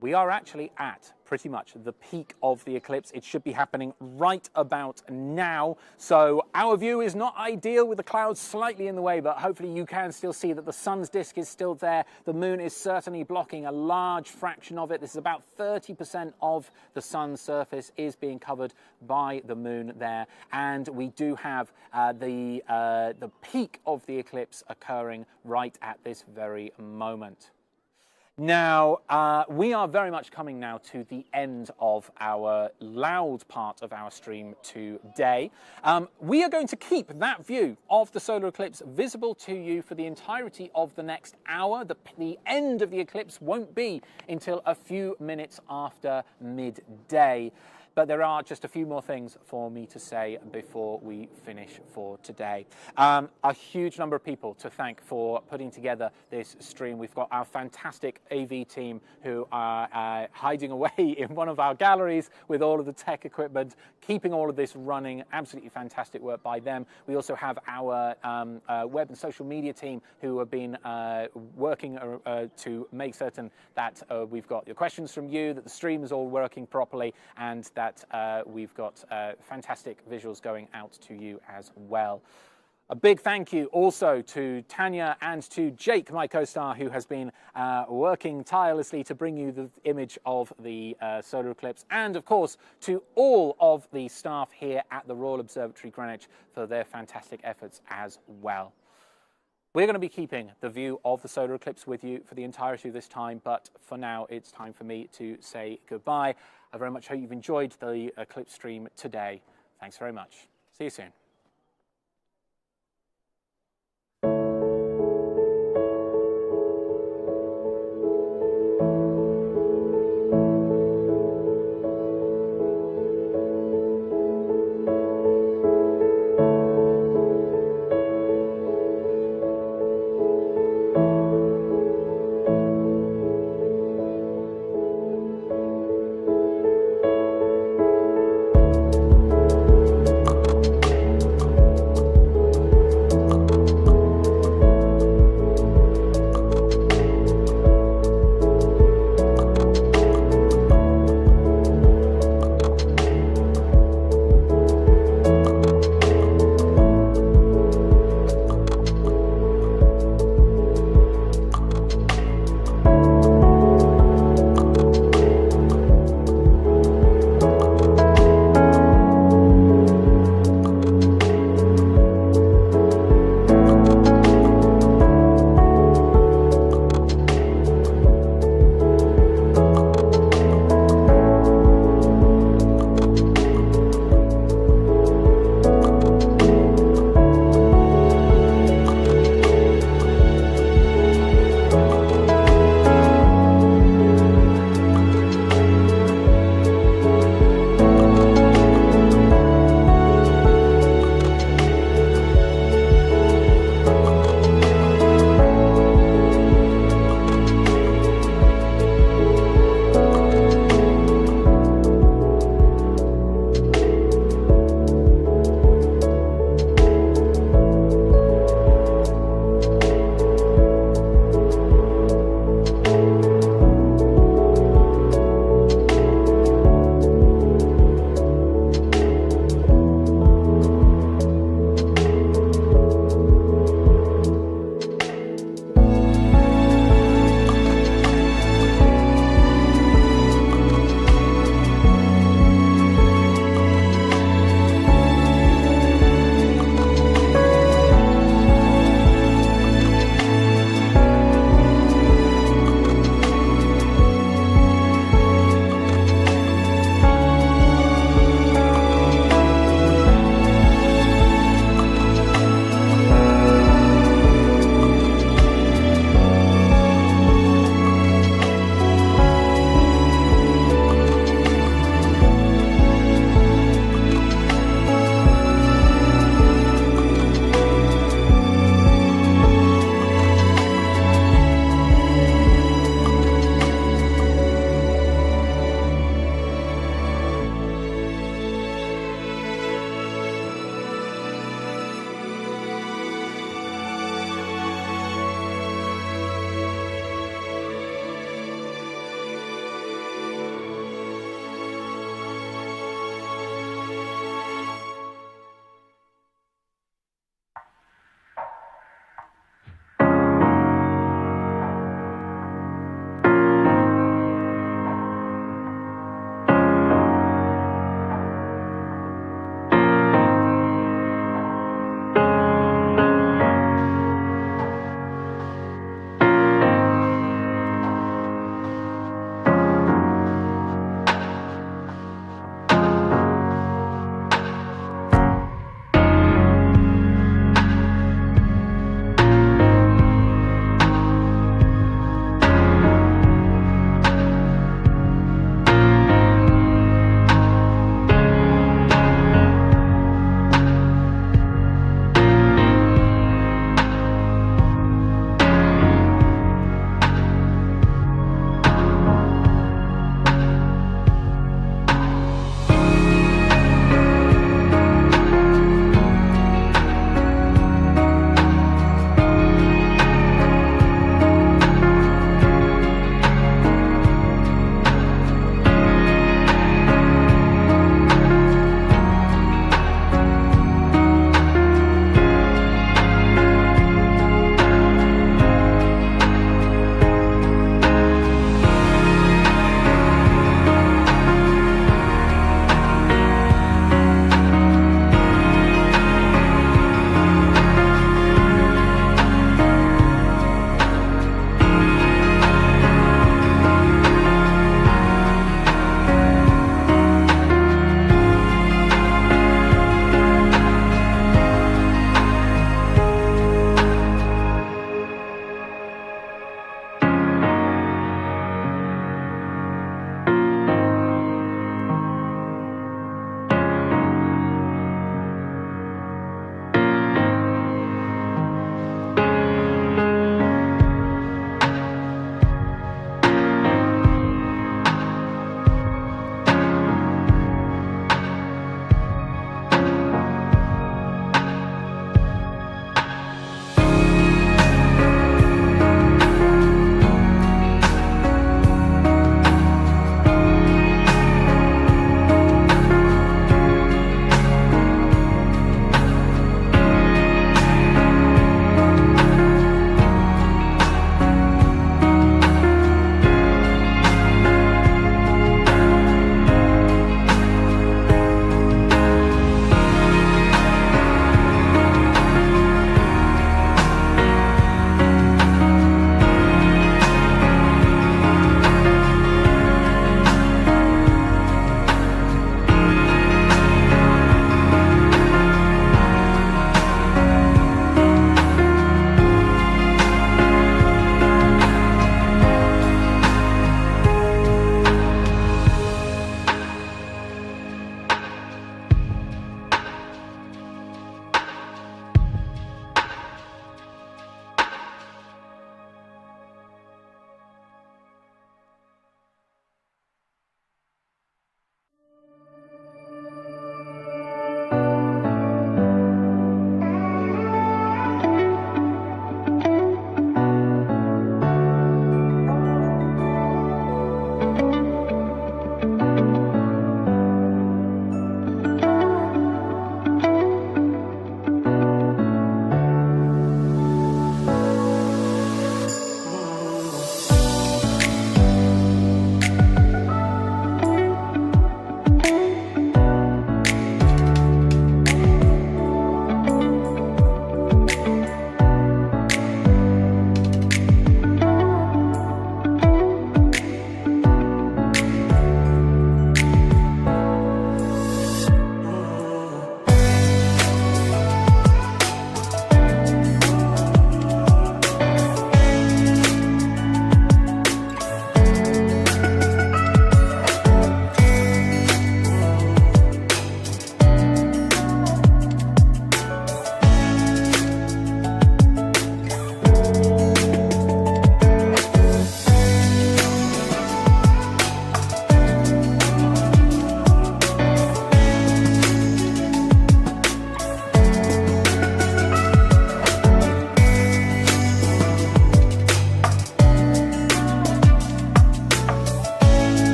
We are actually at pretty much the peak of the eclipse. It should be happening right about now. So our view is not ideal with the clouds slightly in the way, but hopefully you can still see that the sun's disk is still there. The moon is certainly blocking a large fraction of it. This is about 30% of the sun's surface is being covered by the moon there. And we do have the peak of the eclipse occurring right at this very moment. Now, we are very much coming now to the end of our loud part of our stream today. We are going to keep that view of the solar eclipse visible to you for the entirety of the next hour. The end of the eclipse won't be until a few minutes after midday. But there are just a few more things for me to say before we finish for today. A huge number of people to thank for putting together this stream. We've got our fantastic AV team who are hiding away in one of our galleries with all of the tech equipment, keeping all of this running. Absolutely fantastic work by them. We also have our web and social media team who have been working to make certain that we've got your questions from you, that the stream is all working properly, and that we've got fantastic visuals going out to you as well. A big thank you also to Tanya and to Jake, my co-star, who has been working tirelessly to bring you the image of the solar eclipse, and of course to all of the staff here at the Royal Observatory Greenwich for their fantastic efforts as well. We're going to be keeping the view of the solar eclipse with you for the entirety of this time, but for now it's time for me to say goodbye. I very much hope you've enjoyed the eclipse stream today. Thanks very much. See you soon.